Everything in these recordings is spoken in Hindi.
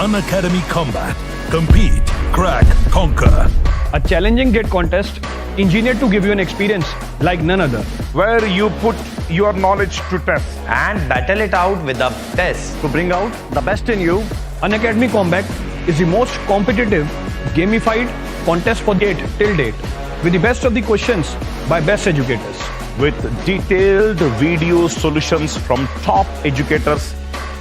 Unacademy Combat. Compete, crack, conquer. A challenging GATE contest engineered to give you an experience like none other. Where you put your knowledge to test and battle it out with a test. To bring out the best in you, Unacademy Combat is the most competitive, gamified contest for GATE till date, with the best of the questions by best educators. with detailed video solutions from top educators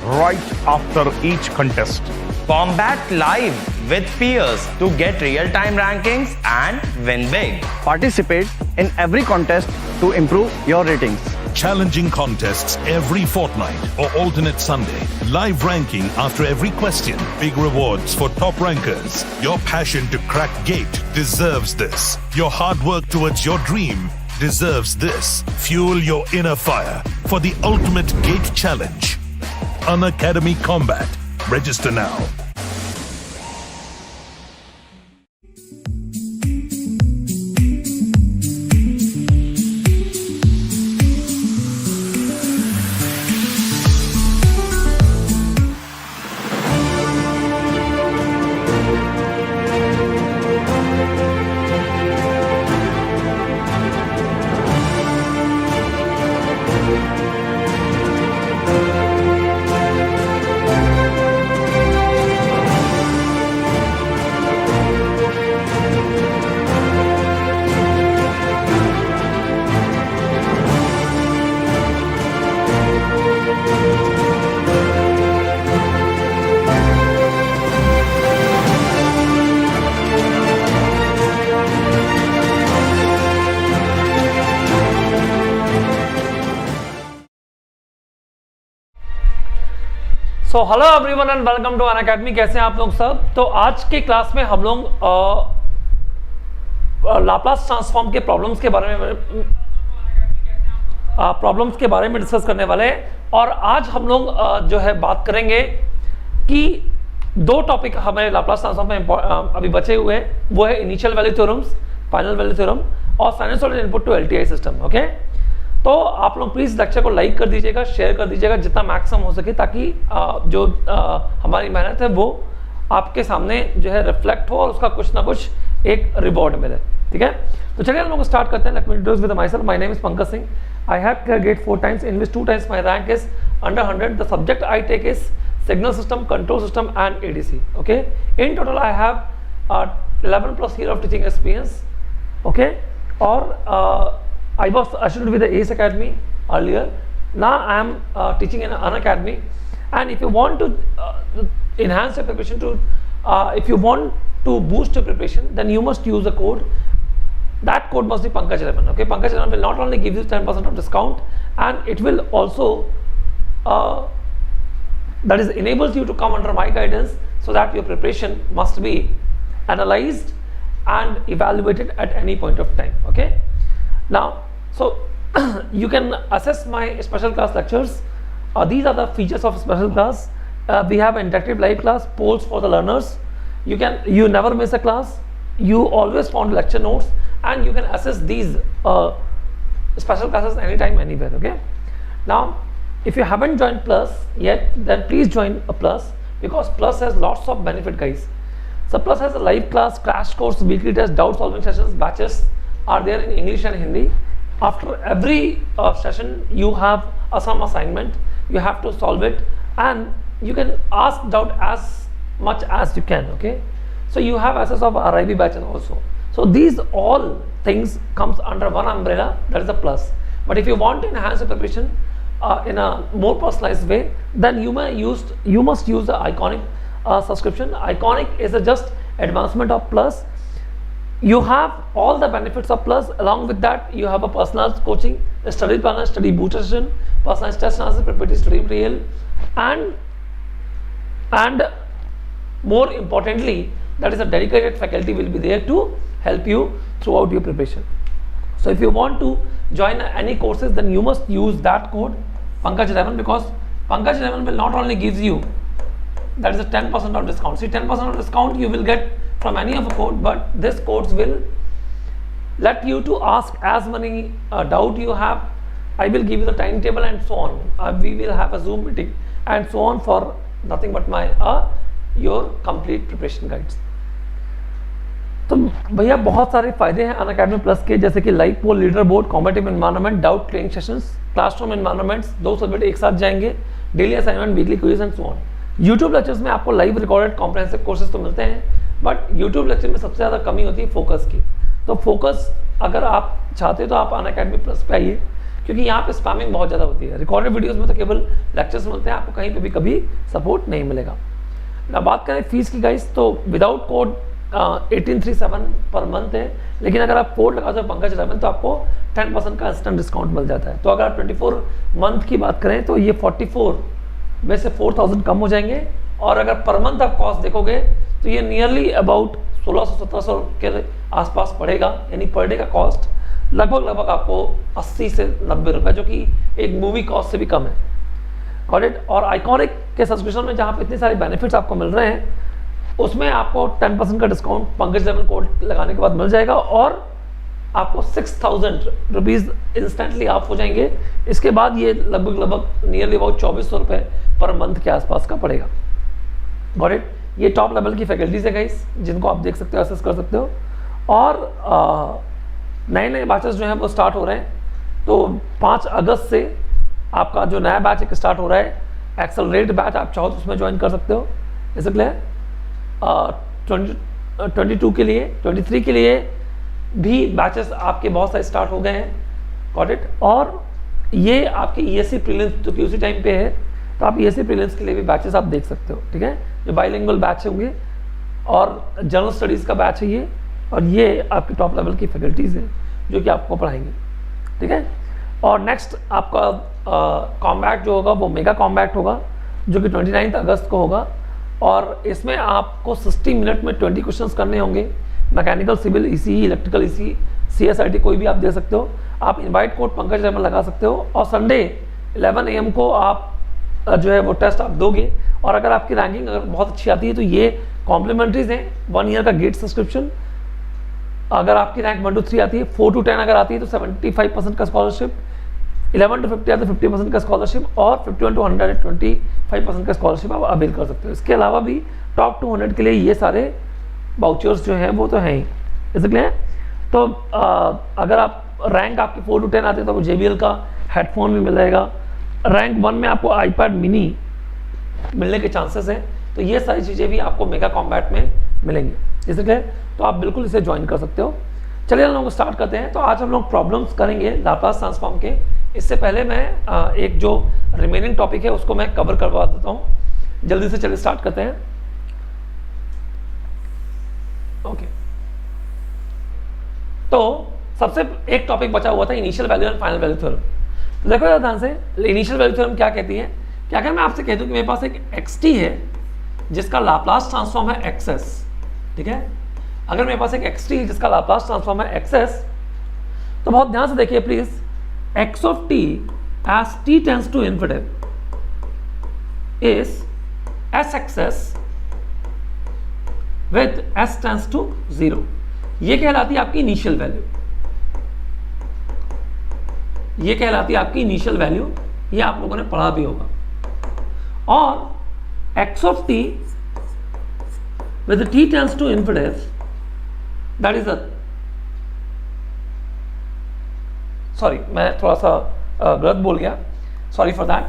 right after each contest. Combat live with peers to get real-time rankings and win big. Participate in every contest to improve your ratings. Challenging contests every fortnight or alternate Sunday. Live ranking after every question. Big rewards for top rankers. Your passion to crack GATE deserves this. Your hard work towards your dream deserves this. Fuel your inner fire for the ultimate GATE challenge. Unacademy Combat. Register now. So hello everyone and welcome to Unacademy. कैसे हैं आप लोग सब। तो आज के क्लास में हम लोग लाप्लास ट्रांसफॉर्म के प्रॉब्लम्स के बारे में डिस्कस करने वाले हैं। और आज हम लोग जो है बात करेंगे कि दो टॉपिक हमारे लाप्लास ट्रांसफॉर्म में अभी बचे हुए हैं। वो है initial value theorems, final value theorem और sinusoidal input to LTI system. Okay, तो आप लोग प्लीज़ लेक्चर को लाइक कर दीजिएगा, शेयर कर दीजिएगा जितना मैक्सिमम हो सके, ताकि जो हमारी मेहनत है वो आपके सामने जो है रिफ्लेक्ट हो और उसका कुछ ना कुछ एक रिवॉर्ड मिले। ठीक है, तो चलिए हम लोग स्टार्ट करते हैं। Let me introduce with my self. My name is Pankaj Singh. I have clear GATE 4 times, in which 2 times my rank is under 100. The subject I take is signal system, control system and ADC. Okay, in total I have 11 plus year of teaching experience. Okay, or I was associated with the ACE Academy earlier. Now I am teaching in Unacademy. And if you want to enhance your preparation, if you want to boost your preparation, then you must use a code. That code must be Pankaj11. Okay, Pankaj11 will not only give you 10% of discount, and it will also that is enables you to come under my guidance, so that your preparation must be analyzed and evaluated at any point of time. Okay, now so you can access my special class lectures. These are the features of special class. We have interactive live class, polls for the learners. You never miss a class. You always found lecture notes, and you can access these special classes anytime, anywhere. Okay, now if you haven't joined Plus yet, then please join a Plus, because Plus has lots of benefit, guys. So Plus has a live class, crash course, weekly test, doubt solving sessions, batches are there in English and Hindi. After every session you have some assignment, you have to solve it, and you can ask doubt as much as you can. Okay, so you have access of RIB batches also. So these all things comes under one umbrella, that is a Plus. But if you want to enhance your preparation in a more personalized way, then you must use the Iconic subscription. Iconic is a just advancement of Plus. You have all the benefits of Plus. Along with that, you have a personalized coaching, a study planner, study booster session, personalized test analysis, preparatory study material, and more importantly, that is a dedicated faculty will be there to help you throughout your preparation. So if you want to join any courses, then you must use that code Pankaj11, because Pankaj11 will not only gives you, that is a 10% of discount. See, 10% of discount you will get from any of a code, but this codes will let you to ask as many doubt you have. I will give you the timetable and so on. We will have a Zoom meeting and so on for nothing but my your complete preparation guides. तो भैया बहुत सारे फायदे हैं अनअकैडमी प्लस के, जैसे कि live poll, leader board, competitive environment, doubt clearing sessions, classroom environments, 2 subject एक साथ जाएंगे, daily assignment, weekly quiz and so on. YouTube lectures में आपको लाइव रिकॉर्डेड कॉम्प्रहेंसिव कोर्सेज तो मिलते हैं, बट यूट्यूब लेक्चर में सबसे ज़्यादा कमी होती है फोकस की। तो फोकस अगर आप चाहते हो तो आप अनअकैडमी प्लस पे आइए, क्योंकि यहाँ पे स्पैमिंग बहुत ज़्यादा होती है। रिकॉर्डेड वीडियोस में तो केवल लेक्चर्स मिलते हैं, आपको कहीं पे भी कभी सपोर्ट नहीं मिलेगा। ना बात करें फीस की गाइस, तो विदाउट कोड 1837 पर मंथ है, लेकिन अगर आप कोड लगाते हो पंकज 11 तो आपको 10% का इंस्टेंट डिस्काउंट मिल जाता है। तो अगर आप 24 मंथ की बात करें तो ये 44 में से 4000 कम हो जाएंगे, और अगर पर मंथ आप कॉस्ट देखोगे तो ये नियरली अबाउट 1600-1700 के आसपास पड़ेगा, यानी पर डे का कॉस्ट लगभग आपको 80 से 90 रुपये, जो कि एक मूवी कॉस्ट से भी कम है। Got it. और आइकॉनिक के सब्सक्रिप्शन में जहाँ पे इतने सारे बेनिफिट्स आपको मिल रहे हैं, उसमें आपको 10% का डिस्काउंट पंकज 11 कोड लगाने के बाद मिल जाएगा, और आपको 6000 रुपीज़ इंस्टेंटली ऑफ हो जाएंगे। इसके बाद ये लगभग नियरली अबाउट 2400 रुपये पर मंथ के आसपास का पड़ेगा। Got it. ये टॉप लेवल की फैकल्टीज है गाइस, जिनको आप देख सकते हो, एक्सेस कर सकते हो। और नए बैचेस जो हैं वो स्टार्ट हो रहे हैं। तो 5 अगस्त से आपका जो नया बैच एक स्टार्ट हो रहा है, एक्सेलरेट बैच, आप चाहो तो उसमें ज्वाइन कर सकते हो। इसलिए 22 के लिए, 23 के लिए भी बैचेस आपके बहुत सारे स्टार्ट हो गए हैं। Got it. और ये आपके ESE प्रीलिम्स जो कि उसी टाइम पे है, तो आप ESE प्रीलिम्स के लिए भी बैचेस आप देख सकते हो। ठीक है, जो बाइलिंगुअल बैच होंगे, और जनरल स्टडीज़ का बैच है ये, और ये आपकी टॉप लेवल की फैकल्टीज़ हैं जो कि आपको पढ़ाएंगे। ठीक है। और नेक्स्ट आपका कॉम्बैट जो होगा वो मेगा कॉम्बैट होगा, जो कि 29 अगस्त को होगा, और इसमें आपको 60 मिनट में 20 क्वेश्चंस करने होंगे। Mechanical, civil, ECE, electrical, ECE, CSIT कोई भी आप दे सकते हो। आप इनवाइट कोड पंकज 11 लगा सकते हो, और संडे 11 AM को आप जो है वो टेस्ट आप दोगे। और अगर आपकी रैंकिंग अगर बहुत अच्छी आती है तो ये कॉम्प्लीमेंट्रीज हैं, 1 ईयर का गेट सब्सक्रिप्शन। अगर आपकी रैंक 1 to 3 आती है, 4 to 10 अगर आती है तो 75% का स्कॉलरशिप, 11 to 50 आते हैं 50% का स्कॉलरशिप, और 51 to 100 25% का स्कॉलरशिप आप अवेल कर सकते हो। इसके अलावा भी टॉप 200 के लिए ये सारे वाउचर्स जो हैं वो तो हैं ही। इसलिए तो अगर आप रैंक आपकी 4 to 10 आते हैं तो JBL का हेडफोन भी मिलेगा। रैंक 1 में आपको iPad मिनी मिलने के चांसेस हैं। तो ये सारी चीज़ें भी आपको मेगा कॉम्बैट में मिलेंगी। इसलिए तो आप बिल्कुल इसे ज्वाइन कर सकते हो। चलिए हम लोग स्टार्ट करते हैं। तो आज हम लोग प्रॉब्लम्स करेंगे लाप्लास ट्रांसफॉर्म के। इससे पहले मैं एक जो रिमेनिंग टॉपिक है उसको मैं कवर करवा देता हूँ जल्दी से। चलिए स्टार्ट करते हैं। ओके, तो सबसे एक टॉपिक बचा हुआ था initial value and final value theorem. तो देखो यार ध्यान से, इनिशियल वैल्यू थ्योरम क्या कहती है। क्या अगर मैं आपसे कह दूं कि मेरे पास एक xt है जिसका लाप्लास ट्रांसफॉर्म है xs, ठीक है। अगर मेरे पास एक xt है जिसका लाप्लास ट्रांसफॉर्म है xs, तो बहुत ध्यान से देखिए please, x of t as t tends to infinity is sxs with s tends to 0। ये कहलाती है आपकी इनिशियल वैल्यू, ये कहलाती है आपकी इनिशियल वैल्यू। ये आप लोगों ने पढ़ा भी होगा। और x of t with t tends to infinity, that is a, sorry मैं थोड़ा सा गलत बोल गया, sorry for that.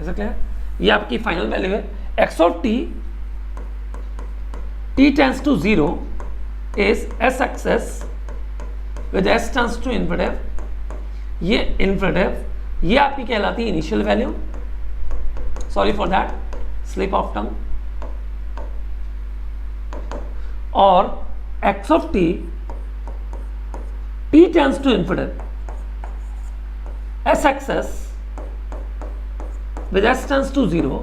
Is it clear? ये आपकी फाइनल वैल्यू है। x of t tends to 0 is sxs with s tends to infinity। ये इन्फिनिटिव, ये आपकी कहलाती है initial value. Sorry for that, slip of tongue. और x of t tends to infinity sxs with s tends to 0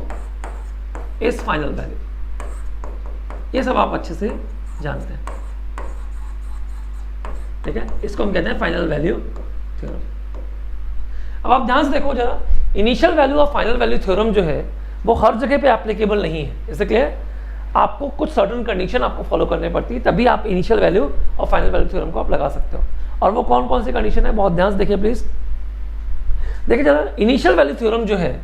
is final value. ये सब आप अच्छे से जानते हैं, ठीक है। इसको हम कहते हैं फाइनल वैल्यू थ्योरम। अब आप ध्यान से देखो जरा, इनिशियल वैल्यू और फाइनल वैल्यू थ्योरम जो है वो हर जगह पे एप्लीकेबल नहीं है। इससे क्लियर, आपको कुछ सर्टेन कंडीशन आपको फॉलो करनी पड़ती है, तभी आप इनिशियल वैल्यू और फाइनल वैल्यू थ्योरम को आप लगा सकते हो। और वो कौन कौन सी कंडीशन है, बहुत ध्यान से देखिए प्लीज। देखिए जरा, इनिशियल वैल्यू थ्योरम जो है,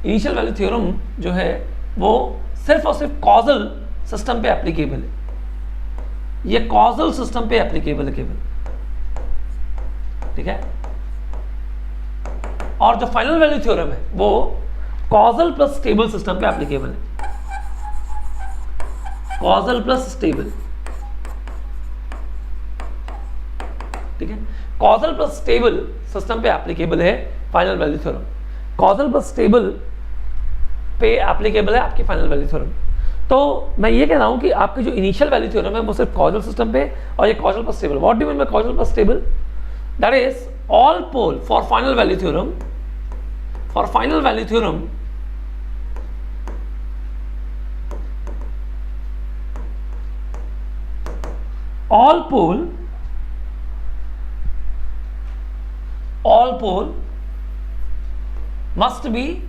इनिशियल वैल्यू थ्योरम जो है वो सिर्फ और सिर्फ कॉजल सिस्टम पे एप्लीकेबल है, ये कॉजल सिस्टम पे एप्लीकेबल है केवल, ठीक है। और जो फाइनल वैल्यू थ्योरम है वो कॉजल प्लस स्टेबल सिस्टम पे एप्लीकेबल है, कॉजल प्लस स्टेबल, ठीक है। कॉजल प्लस स्टेबल सिस्टम पे एप्लीकेबल है final value theorem, causal plus stable पे एप्लीकेबल है आपकी फाइनल वैल्यू थ्योरम। तो मैं ये कह रहा हूं कि आपकी जो इनिशियल वैल्यू थ्योरम है वो सिर्फ कॉजल सिस्टम पे और ये causal plus stable. What do mean by causal plus stable? That is all pole for final value theorem, for final value theorem all pole must be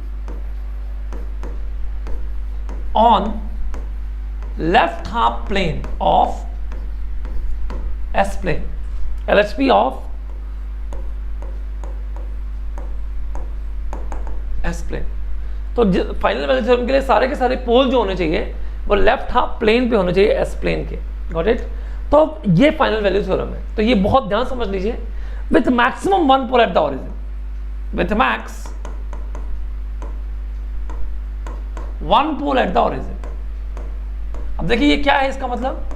on left half plane of S plane, LHP of S plane। तो फाइनल वैल्यू थ्योरम के लिए सारे के सारे पोल जो होने चाहिए वो लेफ्ट हाफ प्लेन पे होने चाहिए एस प्लेन के। Got it? तो ये फाइनल वैल्यू थ्योरम है। तो ये बहुत ध्यान समझ लीजिए, with maximum one pole at the origin, with max one pole at the origin. अब देखिए ये क्या है, इसका मतलब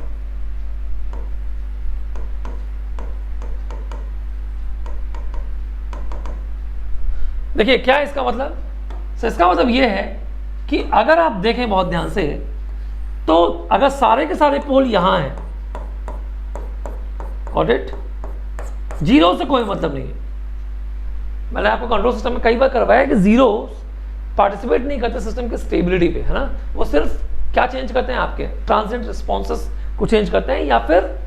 देखिए क्या है इसका मतलब। तो इसका मतलब ये है कि अगर आप देखें बहुत ध्यान से, तो अगर सारे के सारे पोल यहां हैं, गॉट इट, जीरो से कोई मतलब नहीं है। मैंने आपको कंट्रोल सिस्टम में कई बार करवाया कि जीरो पार्टिसिपेट नहीं करते सिस्टम की स्टेबिलिटी पे, है ना। वो सिर्फ क्या चेंज करते हैं, आपके ट्रांजिएंट रिस्पॉन्सेस को चेंज करते हैं, या फिर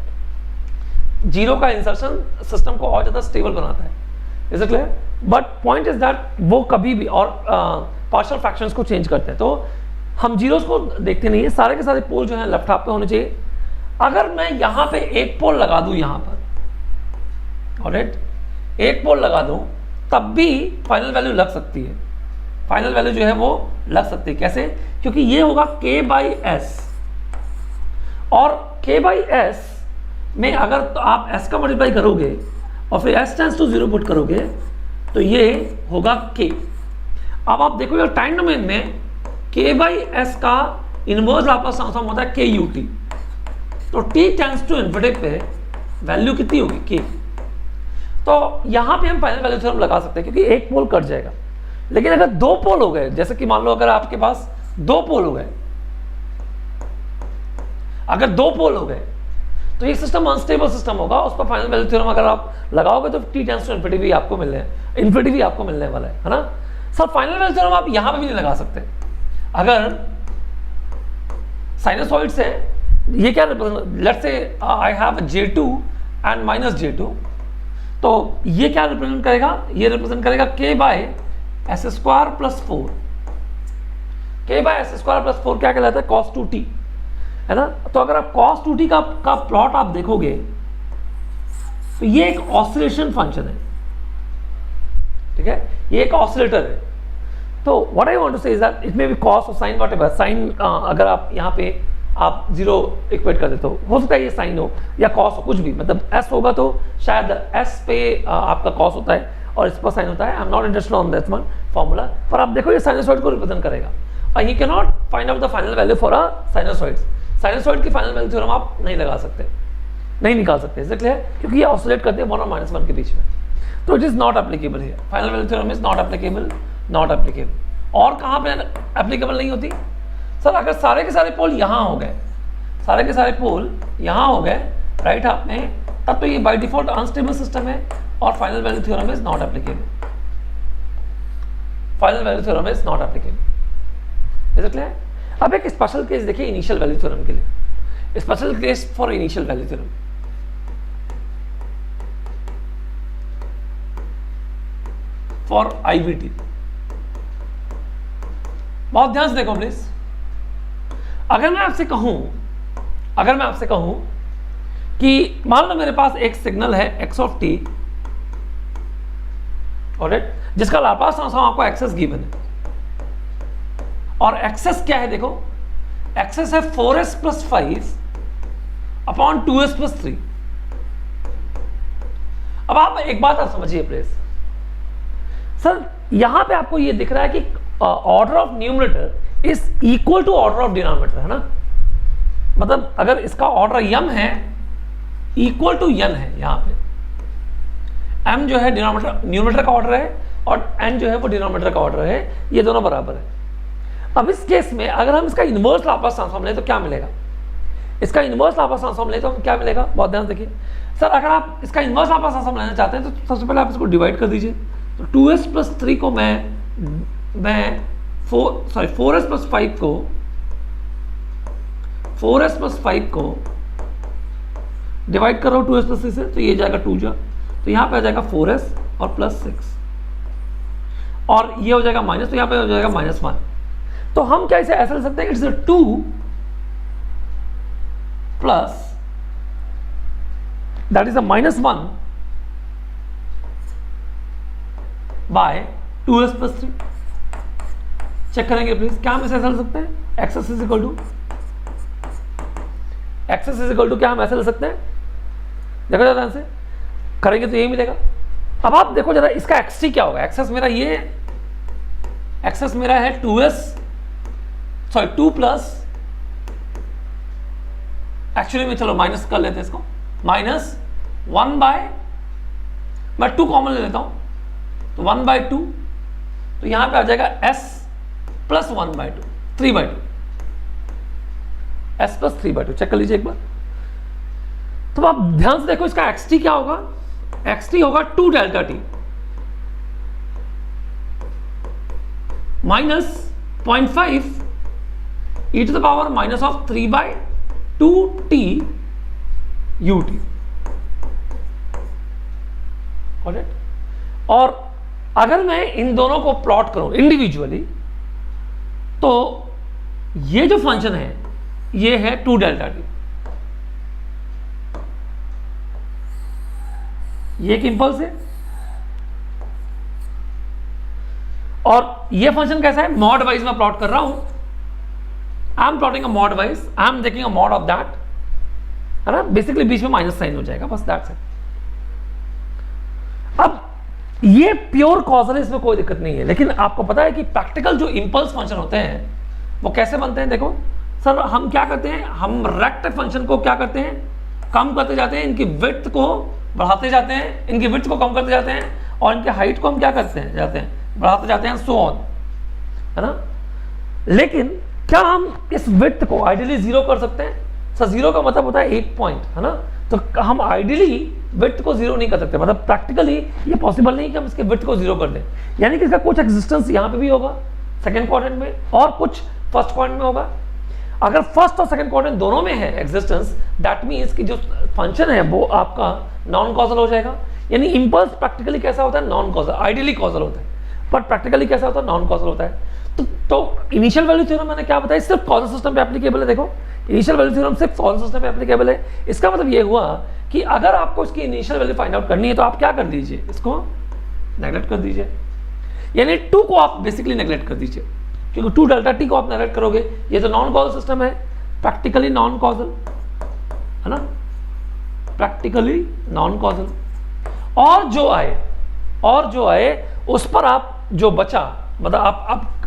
जीरो का इंसर्शन सिस्टम को और ज्यादा स्टेबल बनाता है। Is it clear? But point is that वो कभी भी और पार्शियल फ्रैक्शंस को चेंज करते हैं। तो हम जीरोस को देखते नहीं है, सारे के सारे पोल जो है लेफ्ट हाफ पे होने चाहिए। अगर मैं यहां पे एक पोल लगा दूं, यहां पर ऑलराइट, एक पोल लगा दूं, तब भी फाइनल वैल्यू लग सकती है। फाइनल वैल्यू जो है वो लग सकती है। कैसे? क्योंकि ये होगा k बाई एस, और k बाई एस में अगर तो आप s का मल्टीप्लाई करोगे और फिर s टेंड्स टू 0 पुट करोगे तो ये होगा k। अब आप देखोगे टाइम डोमेन में k बाई एस का इनवर्स लाप्लास ट्रांसफॉर्म होता है k u t। तो t टेंड्स टू इन्फिनिटी पे वैल्यू कितनी होगी, k। तो यहां पे हम फाइनल वैल्यू थ्योरम लगा सकते हैं, क्योंकि एक पोल कट जाएगा। लेकिन अगर दो पोल हो गए, जैसे कि मान लो अगर आपके पास दो पोल हो गए, अगर दो पोल हो गए तो ये सिस्टम अनस्टेबल सिस्टम होगा। उस पर फाइनल वैल्यू थ्योरम अगर आप लगाओगे तो t टेंड्स टू इन्फिनिटी भी आपको मिलने वाला है ना। सर फाइनल वैल्यू थ्योरम आप यहां पे भी नहीं लगा सकते। अगर साइनसॉइड्स है, ये क्या represent, let's say I have J2 and minus J2, तो ये क्या रिप्रेजेंट करेगा, ये रिप्रेजेंट करेगा k bye s square plus 4। k bye s square plus 4 क्या कहलाता है, cos 2t, है ना। तो अगर आप cos 2t का प्लॉट आप देखोगे तो ये एक ऑसिलेशन फंक्शन है, ठीक है, ये एक ऑसिलेटर है। तो व्हाट आई वांट टू से is that it may be cos और sin व्हाटएवर। साइन अगर आप यहाँ पे आप जीरो इक्वेट कर देते हो सकता है ये साइन हो या कॉस हो, कुछ भी, मतलब एस होगा तो शायद एस पे आपका कॉस होता है और इस पर साइन होता है। I am not interested on that one formula, पर आप देखो ये साइनसॉइड को रिप्रेजेंट करेगा। और you can not find out the final value for a sinusoid. Sinusoid की फाइनल वैल्यू थ्योरम आप नहीं लगा सकते, नहीं निकाल सकते, इसलिए क्योंकि ये ऑसिलेट करते हैं 1 और -1 के बीच में। तो it is not applicable here, final value theorem is not applicable, not applicable. और कहाँ पे एप्लीकेबल नहीं होती? सर अगर सारे के सारे पोल यहाँ हो गए, सारे के सारे पोल यहाँ हो गए राइट हाफ में, तब तो ये बाय डिफॉल्ट अनस्टेबल सिस्टम है और final value theorem is not applicable. Final value theorem is not applicable. Is it clear? अब एक स्पेशल केस देखिए इनिशियल वैल्यू थ्योरम के लिए, special case for initial value theorem. For IVT बहुत ध्यान से देखो प्लीज। अगर मैं आपसे कहूं कि मान लो मेरे पास एक सिग्नल है x ऑफ t, ऑलराइट, जिसका लाप्लास ट्रांसफॉर्म आपको एक्सेस गिवन है, और एक्सेस क्या है देखो, एक्सेस है 4s plus 5 upon 2s plus 3। अब आप एक बात आप समझिए प्लीज सर, यहां पे आपको ये दिख रहा है कि order of numerator is equal to order of denominator, है ना। मतलब अगर इसका ऑर्डर m है इक्वल टू n है, यहां पे m जो है न्यूमरेटर का ऑर्डर है और n जो है वो डिनोमिनेटर का ऑर्डर है, ये दोनों बराबर है। अब इस केस में अगर हम इसका इनवर्स लाप्लास ट्रांसफॉर्म लें तो क्या मिलेगा? इसका इनवर्स लाप्लास ट्रांसफॉर्म लें तो हम क्या मिलेगा, बहुत ध्यान से देखिए सर। अगर आप इसका इनवर्स लाप्लास ट्रांसफॉर्म लेना चाहते हैं तो सबसे पहले आप इसको डिवाइड कर दीजिए। तो 2s प्लस 3 को मैं 4s प्लस 5 को 4s प्लस 5 को डिवाइड कर रहा हूं 2s प्लस 3 से, तो ये जाएगा 2 जा, तो यहां पे आ जाएगा 4s और प्लस 6 और ये हो जाएगा माइनस, तो यहां पे हो जाएगा -1। तो हम क्या इसे ऐसा लिख सकते हैं, it's 2 plus that is -1 by 2s plus 3। Check करेंगे प्लीज, क्या हम इसे ऐसा लिख सकते हैं, एक्सेस इज इक्वल टू क्या हम ऐसा लिख सकते हैं? देखो जरा ध्यान से करेंगे तो यही मिलेगा। अब आप देखो जरा इसका xt क्या होगा। एक्सेस मेरा है 2 प्लस, एक्चुअली में चलो माइनस कर लेते हैं इसको, -1 बाय, मैं 2 कॉमन ले लेता हूं तो 1/2, तो यहां पे आ जाएगा s plus 1/2, 3/2, s plus 3/2। Check कर लीजिए एक बार। तो आप ध्यान से देखो इसका xt क्या होगा, xt होगा 2 delta t minus 0.5 e to the power minus of 3/2t ut। और अगर मैं इन दोनों को प्लॉट करूं इंडिविजुअली तो ये जो फंक्शन है ये है 2 डेल्टा टी, ये एक इंपल्स है और ये फंक्शन कैसा है, मॉड वाइज में प्लॉट कर रहा हूं। I am plotting a mod wise, I am taking a mod of that, है ना। बेसिकली बीच में माइनस साइन हो जाएगा, बस दैट्स इट। अब ये प्योर कॉजल है, इसमें कोई दिक्कत नहीं है, लेकिन आपको पता है कि प्रैक्टिकल जो इंपल्स फंक्शन होते हैं वो कैसे बनते हैं। देखो सर, हम क्या करते हैं, हम रेक्ट फंक्शन को क्या करते हैं, कम करते जाते हैं, इनकी विड्थ को बढ़ाते जाते हैं, इनकी विड्थ को कम करते जाते हैं और इनके हाइट को हम क्या करते हैं बढ़ाते जाते हैं, सो ऑन, है ना। लेकिन क्या हम इस विड्थ को आइडियली 0 कर सकते हैं? सर 0 का मतलब होता है 8 पॉइंट, है ना। तो हम आइडियली विड्थ को 0 नहीं कर सकते, मतलब प्रैक्टिकली ये पॉसिबल नहीं कि हम इसके विड्थ को 0 कर दें। यानी कि इसका कुछ एग्जिस्टेंस यहाँ पे भी होगा सेकंड क्वाड्रेंट में और कुछ फर्स्ट क्वाड्रेंट में होगा। अगर फर्स्ट और सेकंड क्वाड्रेंट दोनों में है एग्जिस्टेंस, दैट मीन्स कि जो फंक्शन है वो आपका नॉन कॉजल हो जाएगा। यानी इंपल्स प्रैक्टिकली कैसा होता है, नॉन कॉजल, आइडियली कॉजल होता है, बट प्रैक्टिकली कैसा होता है, नॉन कॉजल होता है। तो इनिशियल वैल्यू थ्योरम मैंने क्या बताया, सिर्फ कॉजल सिस्टम पे एप्लीकेबल है। देखो इनिशियल वैल्यू थ्योरम सिर्फ कॉजल सिस्टम पे एप्लीकेबल है। इसका मतलब ये हुआ कि अगर आपको इसकी इनिशियल वैल्यू फाइंड आउट करनी है तो आप क्या कर दीजिए, इसको नेगलेक्ट कर दीजिए, यानी 2 को आप बेसिकली नेगलेक्ट कर दीजिए, क्योंकि 2 डेल्टा टी को आप नेगलेक्ट करोगे, ये तो नॉन कॉजल सिस्टम है, प्रैक्टिकली नॉन कॉजल, है ना, प्रैक्टिकली नॉन कॉजल। और जो आए उस पर आप जो बचा, मतलब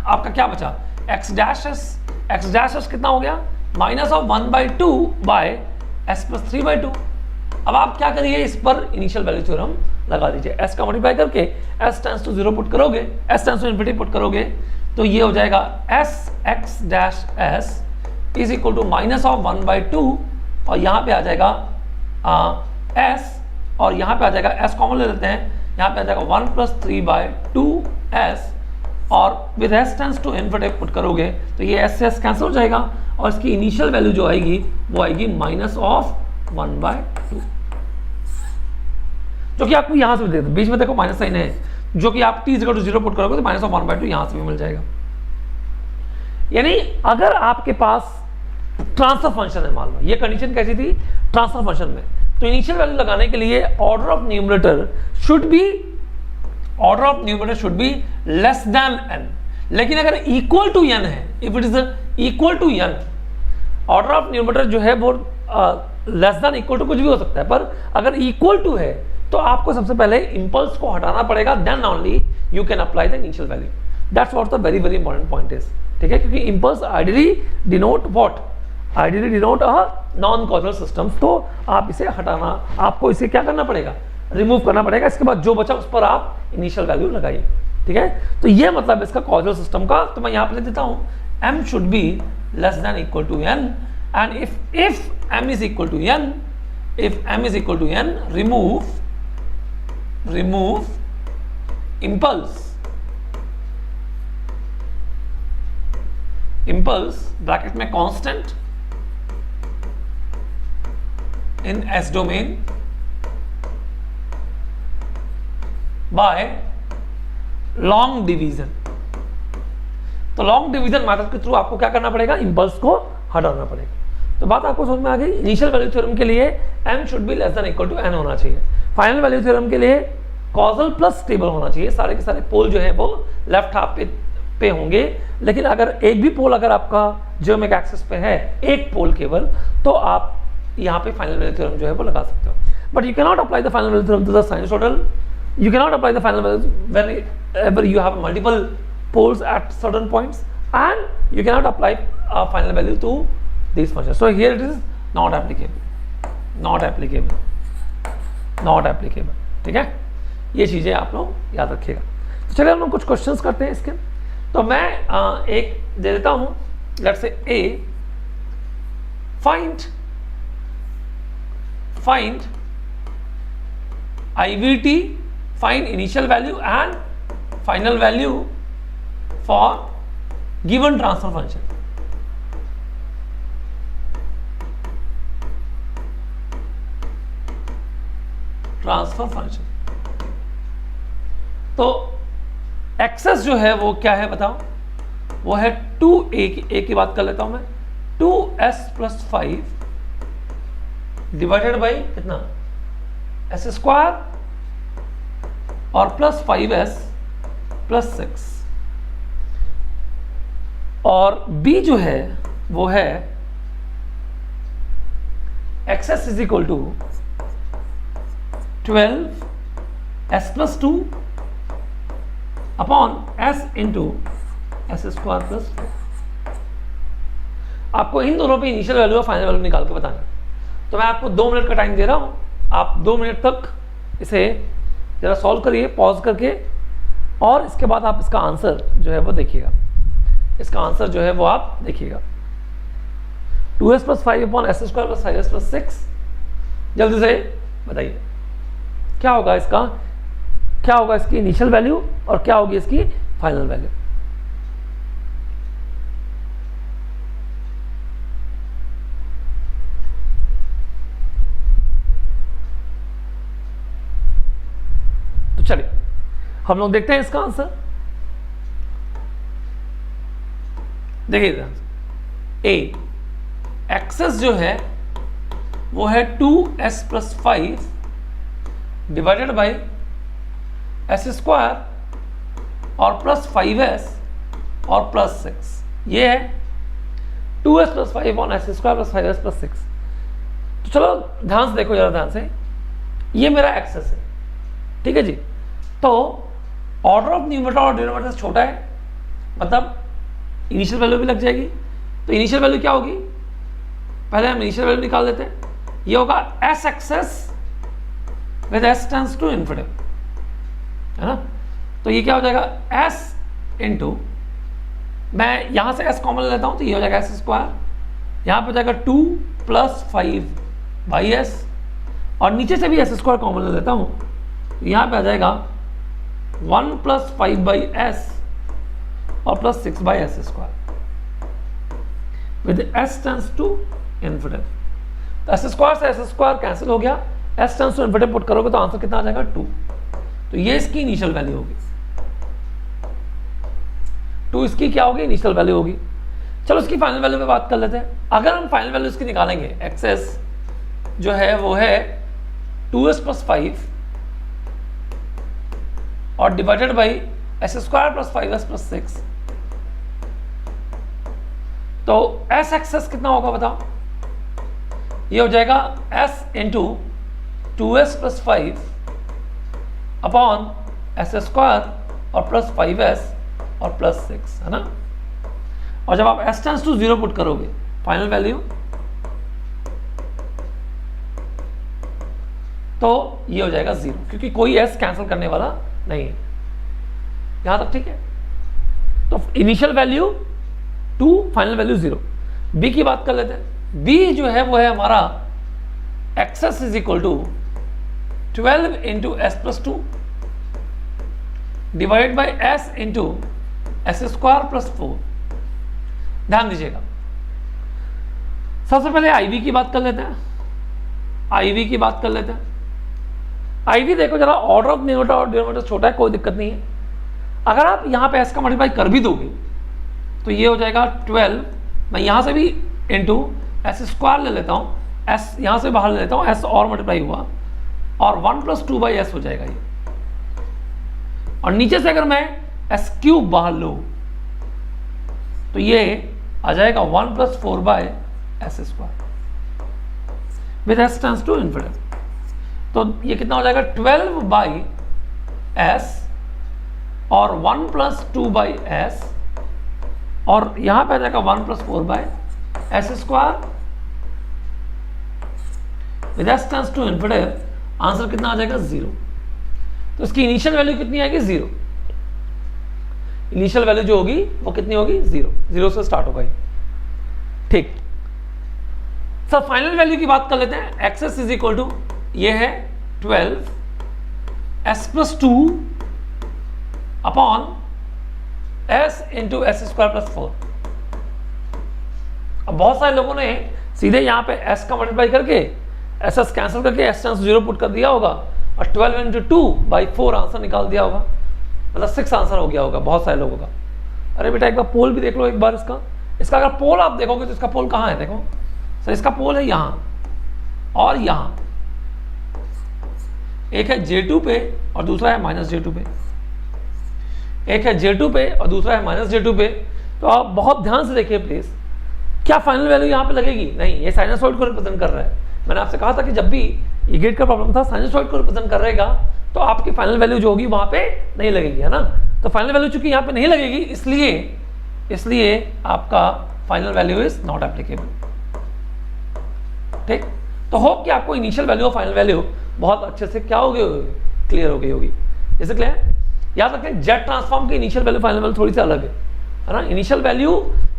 आपका क्या बचा, x डैश एस कितना हो गया, -1/2 बाय s प्लस 3/2। अब आप क्या करिए, इस पर इनिशियल वैल्यू थ्योरम लगा दीजिए, s का मल्टीप्लाई करके s टेंड्स टू 0 पुट करोगे, s tends to infinity put करोगे, तो ये हो जाएगा x dash s is equal to -1/2 और यहाँ पे आ जाएगा s और यहाँ पे आ जाएगा s कॉमन ले लेते हैं, यहाँ पे आ जाएगा 1 + 3/2s और with s tends to infinity put करोगे तो ये s से s कैंसिल हो जाएगा और इसकी इनिशियल वैल्यू जो आएगी वो आएगी -1/2, जो कि आपको यहां से भी बीच में देखो माइनस साइन है, जो कि आप t = 0 पुट करोगे तो -1/2 यहां से भी मिल जाएगा। यानी अगर आपके पास ट्रांसफर फंक्शन है, मान लो ये कंडीशन कैसी थी ट्रांसफर फंक्शन में, तो इनिशियल वैल्यू लगाने के लिए order of numerator should be less than n। लेकिन अगर इक्वल टू n है, if it is equal to n, order of numerator जो है वो लेस देन इक्वल टू कुछ भी हो सकता है, पर अगर इक्वल टू है तो आपको सबसे पहले इंपल्स को हटाना पड़ेगा, then only you can apply the initial value. That's what the very very important point is, ठीक है, क्योंकि impulse ideally denote what, ideally denote a non causal systems. तो आप इसे हटाना, आपको इसे क्या करना पड़ेगा, रिमूव करना पड़ेगा। इसके बाद जो बचा उस पर आप इनिशियल वैल्यू लगाइए, ठीक है। तो ये मतलब इसका कॉजल सिस्टम का। तो मैं यहाँ पे लिख देता हूँ m should be less than equal to n, and if m is equal to n, if m is equal to n, remove impulse bracket में constant in S domain by long division. तो लॉन्ग डिवीजन मेथड के थ्रू आपको क्या करना पड़ेगा, इंपल्स को हटाना पड़ेगा। तो बात आपको समझ में आ गई। इनिशियल वैल्यू थ्योरम के लिए m should be less than equal to n होना चाहिए। फाइनल वैल्यू थ्योरम के लिए कॉजल प्लस स्टेबल होना चाहिए। सारे के सारे पोल जो है वो लेफ्ट हाफ पे होंगे, लेकिन अगर एक भी पोल अगर आपका ज्योमेट्रिक एक्सिस पे है, एक पोल केवल, तो आप यहाँ पे फाइनल वैल्यू थ्योरम जो है वो लगा सकते हो। But you can not apply the final value theorem to the sinusoidal, you cannot apply the final values whenever you have multiple poles at certain points, and you cannot apply a final value to these functions. So here it is not applicable, ठीक है। ये चीजें आप लोग याद रखिएगा। तो चलिए हम लोग कुछ क्वेश्चंस करते हैं इसके। तो मैं एक दे देता हूं, let's say A, find IVT, find initial value and final value for given transfer function। तो एक्सेस जो है वो क्या है बताओ, वो है 2a की बात कर लेता हूं मैं, 2s प्लस 5 डिवाइडेड बाई कितना, s स्क्वायर और प्लस 5s प्लस 6, और b जो है वो है xs is equal to 12s plus 2 upon s into s square plus 4। आपको इन दोनों पे इनिशियल वैल्यू और फाइनल वैल्यू निकाल के बताना। तो मैं आपको 2 मिनट का टाइम दे रहा हूं, आप 2 मिनट तक इसे जरा सॉल्व करिए पॉज करके, और इसके बाद आप इसका आंसर जो है वो देखिएगा। इसका आंसर जो है वो आप देखिएगा, 2s plus 5 upon S square plus 5s plus 6। जल्दी से बताइए क्या होगा इसका, क्या होगा इसकी इनिशियल वैल्यू और क्या होगी इसकी फाइनल वैल्यू। तो चलिए हम लोग देखते हैं इसका आंसर। देखिए ए एक्सेस जो है वो है 2s plus 5 divided by s square और प्लस 5s और प्लस 6। ये है 2s plus 5 on S square plus 5s plus 6। तो चलो ध्यान से देखो, जरा ध्यान से, ये मेरा एक्सेस है, ठीक है जी। तो ऑर्डर ऑफ न्यूमरेटर और डिनोमिनेटर छोटा है, मतलब इनिशियल वैल्यू भी लग जाएगी। तो इनिशियल वैल्यू क्या होगी, पहले हम इनिशियल वैल्यू निकाल देते हैं। ये होगा s x s with s tends to infinity, है ना। तो ये क्या हो जाएगा, s इंटू, मैं यहां से s कॉमन लेता हूं तो ये हो जाएगा एस स्क्वायर, यहां पे हो जाएगा 2 प्लस 5 बाई एस, और नीचे से भी एस स्क्वायर कॉमन ले लेता हूं तो यहां पे आ जाएगा 1 प्लस 5 बाई एस और plus 6 by s square with s tends to infinity. तो एस स्क्वायर से एस स्क्वायर कैंसिल हो गया, s tends to infinity put करोगे तो आंसर कितना आ जाएगा 2। तो ये इसकी इनिशियल वैल्यू होगी, 2 इसकी क्या होगी, इनिशियल वैल्यू होगी। चलो इसकी फाइनल वैल्यू पे बात कर लेते हैं। अगर हम फाइनल वैल्यू इसकी निकालेंगे, एक्सेस जो है वो है 2s प्लस 5 और divided by s square plus 5s plus 6। तो एस एक्सेस कितना होगा बताओ? ये हो जाएगा S into 2s plus 5 upon S square और प्लस 5s और प्लस 6, है ना? और जब आप s टेंस टू 0 पुट करोगे फाइनल वैल्यू, तो ये हो जाएगा 0, क्योंकि कोई s कैंसिल करने वाला नहीं है। यहां तक ठीक है? तो initial value 2, final value 0। b की बात कर लेते हैं। b जो है वो है हमारा x s is equal to 12 into s plus 2 divide by s into s square plus 4। ध्यान दीजिएगा, सबसे पहले आईवी की बात कर लेते हैं। आईवी की बात कर लेते हैं। आईवी देखो जरा, ऑर्डर ऑफ न्यूमरेटर और डिनोमिनेटर छोटा है, कोई दिक्कत नहीं है। अगर आप यहाँ पे एस का मल्टीप्लाई कर भी दोगे तो ये हो जाएगा 12, मैं यहाँ से भी इंटू एस स्क्वायर ले लेता हूँ, एस यहाँ से बाहर ले लेता हूँ, एस और मल्टीप्लाई हुआ और 1 प्लस 2 बाई एस हो जाएगा ये। और नीचे से अगर मैं एस क्यूब बाहर लूँ तो ये आ जाएगा 1 plus 4 by s square with s tends to infinity. तो ये कितना हो जाएगा 12 बाई एस और 1 प्लस 2 बाई एस और यहां पे आ जाएगा 1 plus 4 by s square with s tends to infinity. Answer कितना आ जाएगा 0। तो इसकी इनिशियल वैल्यू कितनी आएगी? 0। इनिशियल वैल्यू जो होगी वो कितनी होगी? 0। 0 से स्टार्ट होगा ये। ठीक सर, फाइनल वैल्यू की बात कर लेते हैं। एक्सेस इज इक्वल टू ये है 12 S plus 2 upon S into s square plus 4। अब बहुत सारे लोगों ने सीधे यहाँ पे एस का मल्टीप्लाई करके एस एस कैंसिल करके एस टेंस 0 पुट कर दिया होगा और 12 इंटू 2 बाई 4 आंसर निकाल दिया होगा, मतलब 6 आंसर हो गया होगा बहुत सारे लोगों का। अरे बेटा एक बार पोल भी देख लो एक बार इसका अगर पोल आप देखोगे तो इसका पोल कहाँ है? देखो सर, इसका पोल है यहाँ और यहाँ। एक है J2 पे और दूसरा है माइनस J2 पे। एक है J2 पे और दूसरा है माइनस J2 पे। तो आप बहुत ध्यान से देखिए प्लीज, क्या फाइनल वैल्यू यहाँ पे लगेगी? नहीं, ये साइनसॉइड को रिप्रेजेंट कर रहा है। मैंने आपसे कहा था कि जब भी ये गेट का प्रॉब्लम था साइनसॉइड को रिप्रेजेंट कर रहेगा तो आपकी फाइनल वैल्यू जो होगी वहां पे नहीं लगेगी, है ना? तो फाइनल वैल्यू चूंकि यहाँ पे नहीं लगेगी इसलिए आपका final value is not applicable. ठीक, तो होप कि आपको इनिशियल वैल्यू और फाइनल वैल्यू बहुत अच्छे से क्या हो गई, क्लियर हो गई होगी। जैसे क्लियर, याद रखें जेड ट्रांसफॉर्म की इनिशियल वैल्यू फाइनल वैल्यू थोड़ी सी अलग है ना? इनिशियल वैल्यू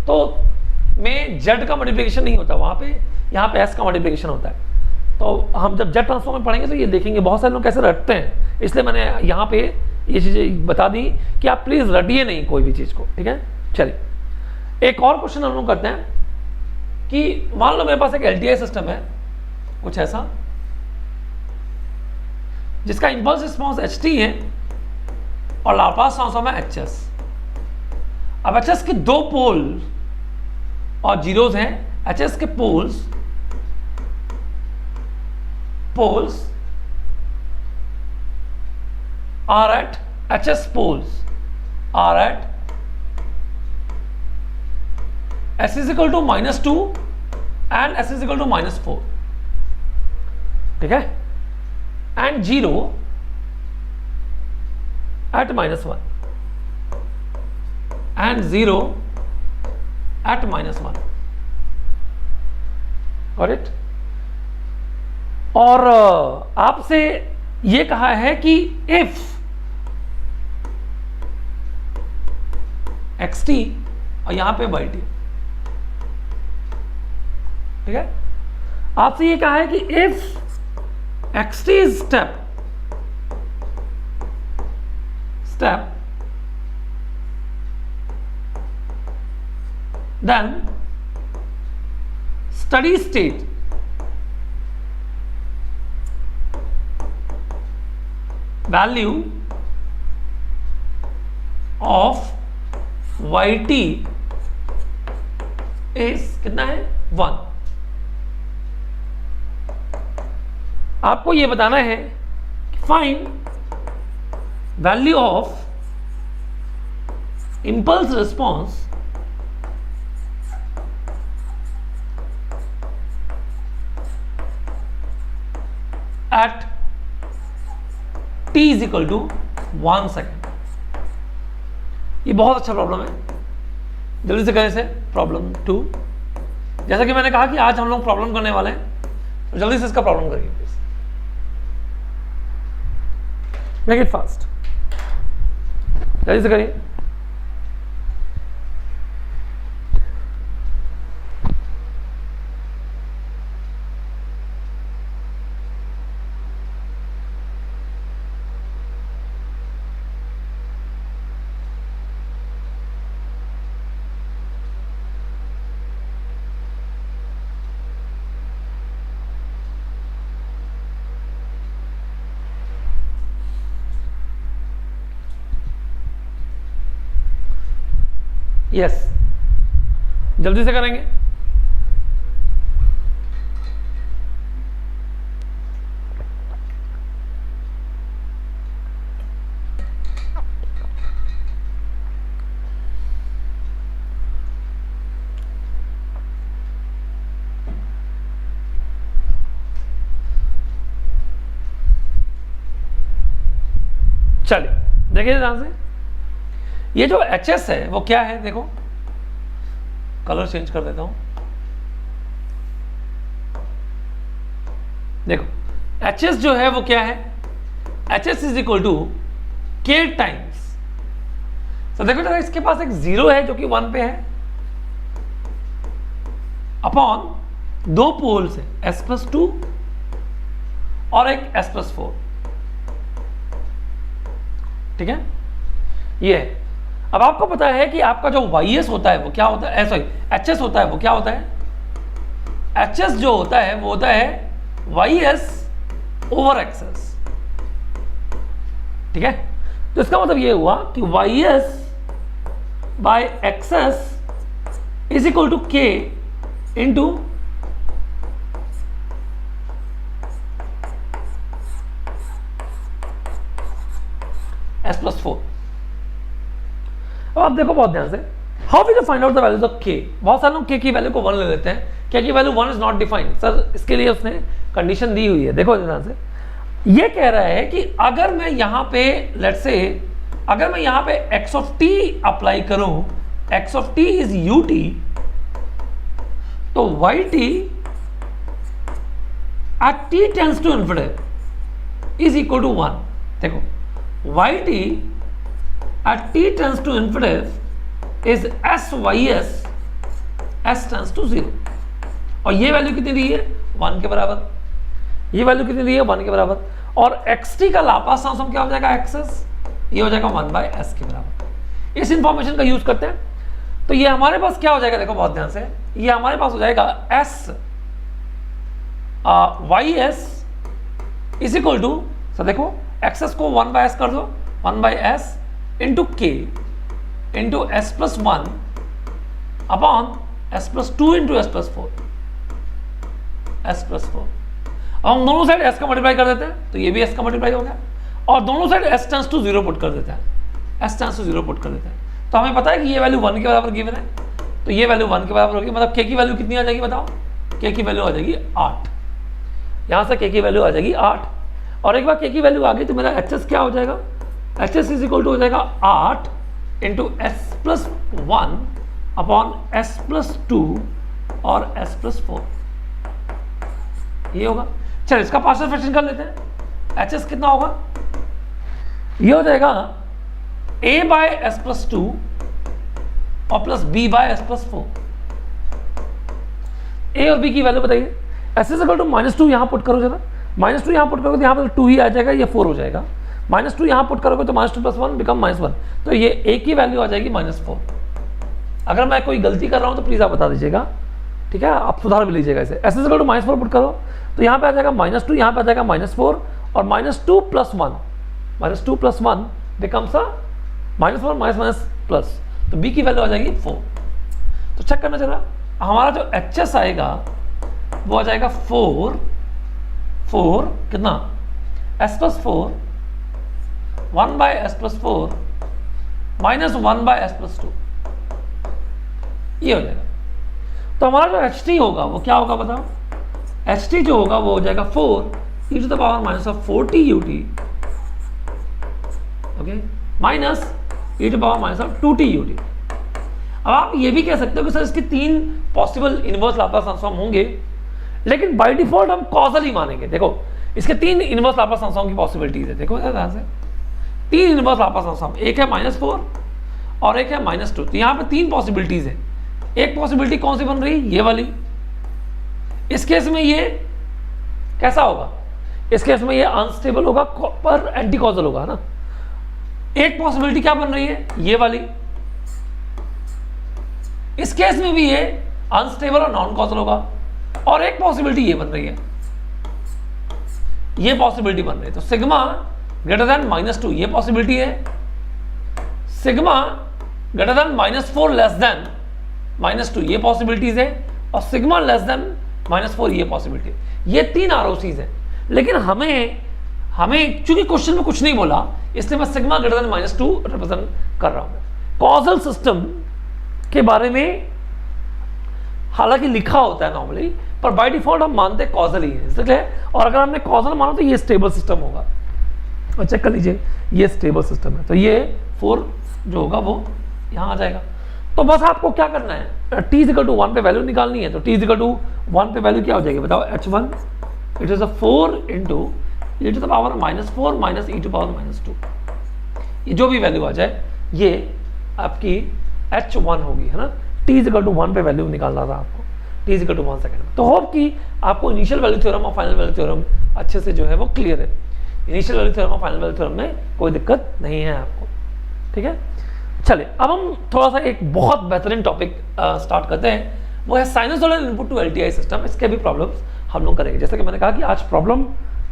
तो में जेड का मल्टीप्लिकेशन नहीं होता, वहां पे यहाँ पे एस का मल्टीप्लिकेशन होता है। तो हम जब जेड ट्रांसफॉर्म में पढ़ेंगे तो ये देखेंगे बहुत सारे लोग कैसे रटते हैं, इसलिए मैंने यहाँ पे ये चीजें बता दी कि आप प्लीज रटिए नहीं कोई भी चीज को। ठीक है, चलिए एक और क्वेश्चन हम लोग करते हैं कि मान लो मेरे पास एक एलटीआई सिस्टम है कुछ ऐसा जिसका इंपल्स रिस्पॉन्स ht है और लाप्लास ट्रांसफॉर्म है hs। अब hs के 2 पोल और जीरोस हैं। hs के poles are at hs poles are at s is equal to -2 and s is equal to -4। ठीक है, and 0 at -1 and 0 at -1। Got it? और आपसे ये कहा है कि if xt और यहां पे yt, ठीक है, आपसे ये कहा है कि if xt is step then steady state value of yt is कितना है? 1। आपको ये बताना है find value of impulse response at t is equal to 1 second. ये बहुत अच्छा प्रॉब्लम है, जल्दी से करें इसे। प्रॉब्लम 2, जैसा कि मैंने कहा कि आज हम लोग प्रॉब्लम करने वाले हैं, तो जल्दी से इसका प्रॉब्लम करिए प्लीज, मेक इट फास्ट, जल्दी से करिए। यस, जल्दी से करेंगे। चलिए देखिए ध्यान से, ये जो HS है वो क्या है, देखो कलर चेंज कर देता हूं। देखो HS जो है वो क्या है, HS is equal to K times, तो देखो जरा इसके पास एक 0 है जो कि 1 पे है, अपॉन 2 पोल्स है S+2 और एक S+4, ठीक है। ये है। अब आपको पता है कि आपका जो YS होता है वो क्या होता है, सॉरी HS होता है वो क्या होता है, HS जो होता है वो होता है YS ओवर XS, ठीक है। तो इसका मतलब ये हुआ कि YS by XS is equal to K into S+4। अब आप देखो बहुत ध्यान से, how we to find out the values of K। बहुत सारे लोग K की वैल्यू को 1 ले लेते हैं, K की value 1 is not defined. Sir इसके लिए उसने कंडीशन दी हुई है, देखो ध्यान से, ये कह रहा है कि अगर मैं यहां पे लेट्स से, अगर मैं यहां पे x ऑफ t अप्लाई करूं, x of t is ut, तो yt at t tends to infinity is equal to 1। देखो yt at t tends to infinity is sys s tends to 0, और ये वैल्यू कितनी दी है 1 के बराबर, ये वैल्यू कितनी दी है 1 के बराबर, और xt का लाप्लास ट्रांसफॉर्म क्या हो जाएगा xs, ये हो जाएगा 1/s के बराबर। इस इंफॉर्मेशन का यूज करते हैं, तो ये हमारे पास क्या हो जाएगा, देखो बहुत ध्यान से, ये हमारे पास हो जाएगा s ys is equal to, sir देखो xs को 1/s कर दो, 1/s into K into S+1 upon S+2 into S+4, S+4। अब हम दोनों साइड S का मल्टीप्लाई कर देते हैं, तो ये भी S का मल्टीप्लाई हो गया, और दोनों side S tends to 0 put कर देते हैं, S टेंड्स टू 0 पुट कर देते हैं। तो हमें पता है कि ये वैल्यू 1 के बराबर गिवन है, तो ये वैल्यू 1 के बराबर होगी, मतलब K की वैल्यू कितनी आ जाएगी बताओ, K की वैल्यू आ जाएगी 8, यहां से K की वैल्यू आ जाएगी 8, और एक बार K की वैल्यू आ गई तो मेरा HS क्या हो जाएगा, HS इज इक्वल टू हो जाएगा 8 इंटू S+1 अपॉन S+2 और S+4, ये होगा। चलो इसका पार्शियल फ्रैक्शन कर लेते हैं। HS कितना होगा, ये हो जाएगा A/S+2 और प्लस B/S+4। A और B की वैल्यू बताइए। S इज इक्वल टू -2 यहां पुट करो जरा, -2 यहां पुट करोगे तो यहां पर 2 ही आ जाएगा, ये 4 हो जाएगा, -2 यहां पुट करोगे तो -2 + 1 बिकम -1, तो ये A की वैल्यू आ जाएगी -4। अगर मैं कोई गलती कर रहा हूं तो प्लीज आप बता दीजिएगा, ठीक है, आप सुधार भी लीजिएगा इसे। S is equal to -4 put करो तो यहां पे आ जाएगा -2, यहां पे आ जाएगा -4, और -2 + 1 बिकम्स -4 प्लस, तो B की वैल्यू आ जाएगी 4। तो चेक करना चला, हमारा जो HS आएगा वो आ जाएगा 4 कितना, S+4 1/S+4 -1/S+2, ये हो जाएगा। तो हमारा जो HT होगा वो क्या होगा बताओ, HT जो होगा वो हो जाएगा 4 e to the power minus of 40 ut, okay, minus e to the power minus of 2t ut। अब आप ये भी कह सकते हो कि सर इसके 3 पॉसिबल इनवर्स लाप्लास ट्रांसफॉर्म होंगे, लेकिन बाय डिफॉल्ट हम कॉजल ही मानेंगे। देखो इसके 3 इनवर्स लाप्लास ट्रांसफॉर्म की पॉसिबिलिटीज है, देखो ध्यान से 3 इनवर्स लाप्लास ट्रांसफॉर्म, एक है -4 और एक है -2, तो यहाँ पे 3 पॉसिबिलिटीज है। एक पॉसिबिलिटी कौन सी बन रही है, ये वाली। इस केस में ये कैसा होगा, इस केस में ये अनस्टेबल होगा पर एंटी कॉजल होगा ना। एक पॉसिबिलिटी क्या बन रही है, ये वाली। इस केस में भी ये अनस्टेबल और नॉन कॉजल होगा। और एक पॉसिबिलिटी ये बन रही है, ये पॉसिबिलिटी बन रही है। तो सिग्मा ग्रेटर देन -2 ये पॉसिबिलिटी है, sigma greater than -4 less than -2 ये पॉसिबिलिटीज है, और सिग्मा लेस देन -4 ये पॉसिबिलिटी है। ये 3 ROCs है। लेकिन हमें चूंकि क्वेश्चन में कुछ नहीं बोला, इसलिए मैं सिग्मा ग्रेटर देन -2 रिप्रेजेंट कर रहा हूं। कॉजल सिस्टम के बारे में हालांकि लिखा होता है नॉर्मली, पर बाय डिफॉल्ट हम मानते हैं कॉजल ही है, इसलिए। और अगर हमने कॉजल माना तो ये स्टेबल सिस्टम होगा। और चेक कर लीजिए, ये स्टेबल सिस्टम है, तो ये 4 जो होगा वो यहाँ आ जाएगा। तो बस आपको क्या करना है, t = 1 पे वैल्यू निकालनी है। तो t = 1 पे वैल्यू क्या हो जाएगी बताओ, h1 it is 4 × e to the power -4 - e to the power -2, ये जो भी वैल्यू आ जाए ये आपकी h1 होगी, है ना। t = 1 पे वैल्यू निकालना था आपको, t = 1 सेकेंड में। तो होप कि आपको इनिशियल वैल्यू थ्योरम और फाइनल वैल्यू थ्योरम अच्छे से जो है वो क्लियर है। इनिशियल वैल्यू थ्योरम और फाइनल वैल्यू थ्योरम में कोई दिक्कत नहीं है आपको, ठीक है। चलिए अब हम थोड़ा सा एक बहुत बेहतरीन टॉपिक स्टार्ट करते हैं, वो है sinusoidal input to LTI system. इसके भी प्रॉब्लम्स हम लोग करेंगे। जैसे कि मैंने कहा कि आज प्रॉब्लम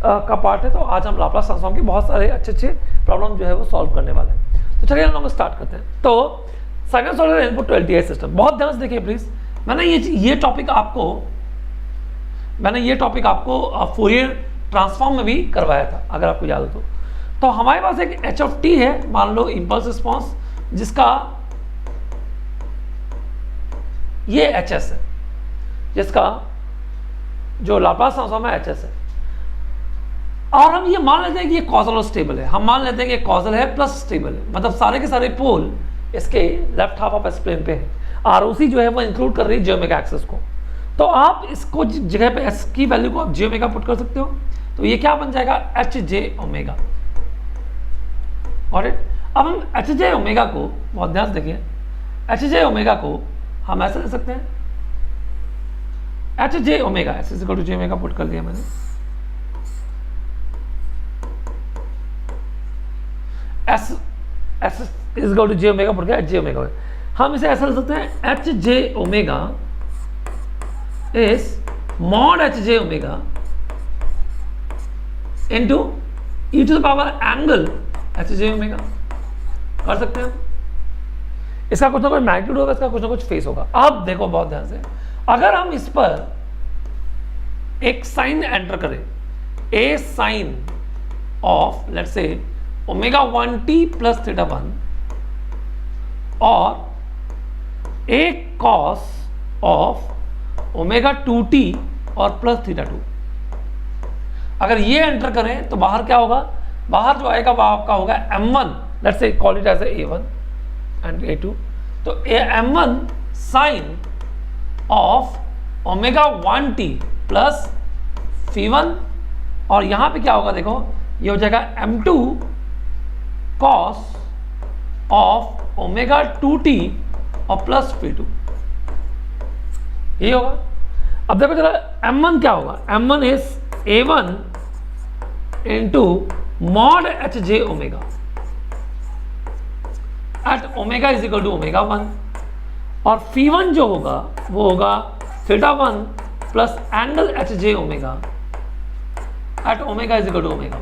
का पार्ट है, तो आज हम लाप्लास ट्रांसफॉर्म के बहुत सारे अच्छे प्रॉब्लम जो है वो सॉल्व करने वाले हैं। तो चलिए हम लोग स्टार्ट करते हैं। तो sinusoidal input to LTI system, बहुत ध्यान से देखिए प्लीज। मैंने ये टॉपिक आपको फूरियर ट्रांसफॉर्म में भी करवाया था, अगर आपको याद हो तो हमारे पास एक h है, मान लो इंपल्स रिस्पॉन्स, जिसका ये HS है, जिसका जो लाप्लास ट्रांसफॉर्म है HS है। और हम ये मान लेते हैं कि ये कॉजल और स्टेबल है। हम मान लेते हैं कि कॉजल है प्लस स्टेबल है, मतलब सारे के सारे पोल इसके left half of s plane पे है। ROC जो है वो इंक्लूड कर रही है j एक्सिस को। तो आप इसको जगह पे s की वैल्यू को आप j पुट कर सकते हो, तो ये क्या बन जाएगा, HJ⍵। और अब हम HJ⍵ को बहुत ध्यान से देखिए, HJ⍵ को हम ऐसे ले सकते हैं, HJ⍵, s = j⍵ पुट कर दिया मैंने। s = j⍵ पुट किया, HJ⍵। हम इसे ऐसा ले सकते हैं, HJ⍵ is mod HJ⍵ into e to the power angle HJ⍵। कर सकते हैं, इसका कुछ ना कुछ मैग्नीट्यूड होगा, इसका कुछ ना कुछ फेस होगा। अब देखो बहुत ध्यान से, अगर हम इस पर एक साइन एंटर करें, a sine of let's say ω1t + θ1 और a cos ऑफ ω2t और +θ2, अगर ये एंटर करें तो बाहर क्या होगा, बाहर जो आएगा वो आपका होगा m1, let's say call it as a1 and a2। तो m1 साइन ऑफ ω1t + φ1, और यहां पे क्या होगा देखो, ये हो जाएगा m2 cos ऑफ ω2t और +φ2, ये होगा। अब देखो जरा m1 क्या होगा, m1 is a1 into mod HJ⍵ at ω = ω1, और φ1 जो होगा वो होगा θ1 प्लस एंगल HJ⍵ at ω = ω1,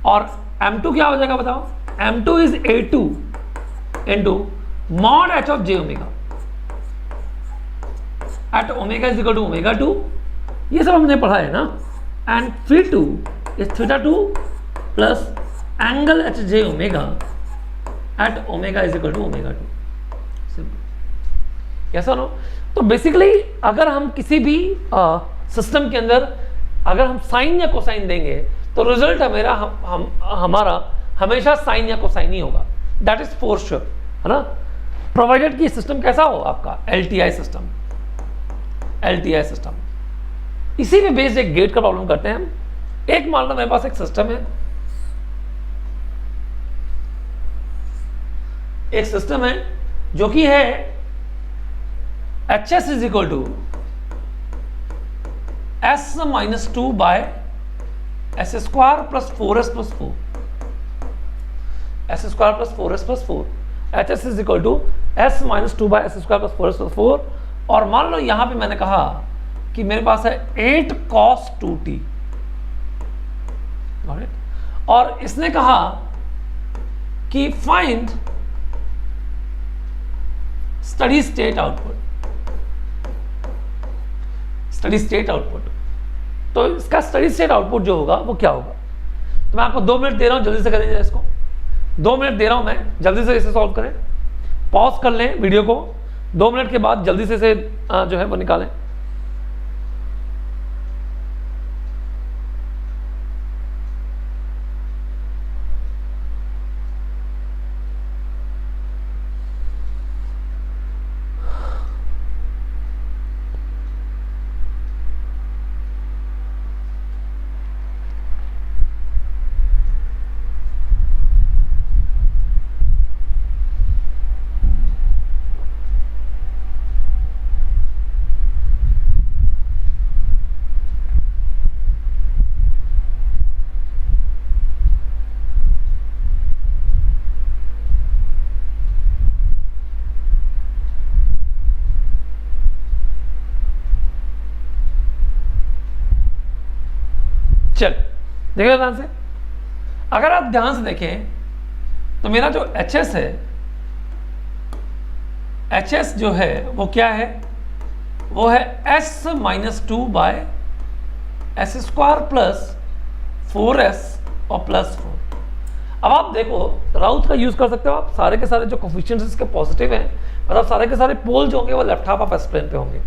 और m2 क्या हो जाएगा बताओ, m2 is a2 into mod h of j⍵ at ω = ω2, ये सब हमने पढ़ा है ना। And φ2 is θ2 plus angle HJ⍵ at ω = ω2, simple, yes और नो। तो बेसिकली अगर हम किसी भी सिस्टम के अंदर अगर हम साइन या कोसाइन देंगे तो रिजल्ट हमारा हमेशा साइन या कोसाइन ही होगा, दैट इज फॉर श्योर, है ना। प्रोवाइडेड कि सिस्टम कैसा हो आपका LTI सिस्टम, LTI सिस्टम। इसी पे बेस्ड एक गेट का प्रॉब्लम करते हैं हम। एक मान लो मेरे पास एक सिस्टम है, एक सिस्टम है जो कि है HS is equal to S-2 by S square plus 4S plus 4, S square plus 4S plus 4, HS is equal to S-2 by S square plus 4S plus 4। और मान लो यहां पे मैंने कहा कि मेरे पास है 8 cos 2t, और इसने कहा कि find steady state output, steady state output. तो इसका स्टडी स्टेट आउटपुट जो होगा वो क्या होगा, तो मैं आपको 2 मिनट दे रहा हूं, जल्दी से करेंगे इसको। 2 मिनट दे रहा हूं मैं, जल्दी से इसे सॉल्व करें। पॉज कर लें वीडियो को, 2 मिनट के बाद जल्दी से इसे जो है वो निकालें। चल देखिए ध्यान से, अगर आप ध्यान से देखें तो मेरा जो HS है, HS जो है वो क्या है, वो है S-2 by S square plus 4S और प्लस 4। अब आप देखो राउथ का यूज कर सकते हो आप, सारे के सारे जो कोफिशिएंट्स इसके पॉजिटिव हैं, मतलब सारे के सारे पोल जो होंगे वो left half of s plane पे होंगे,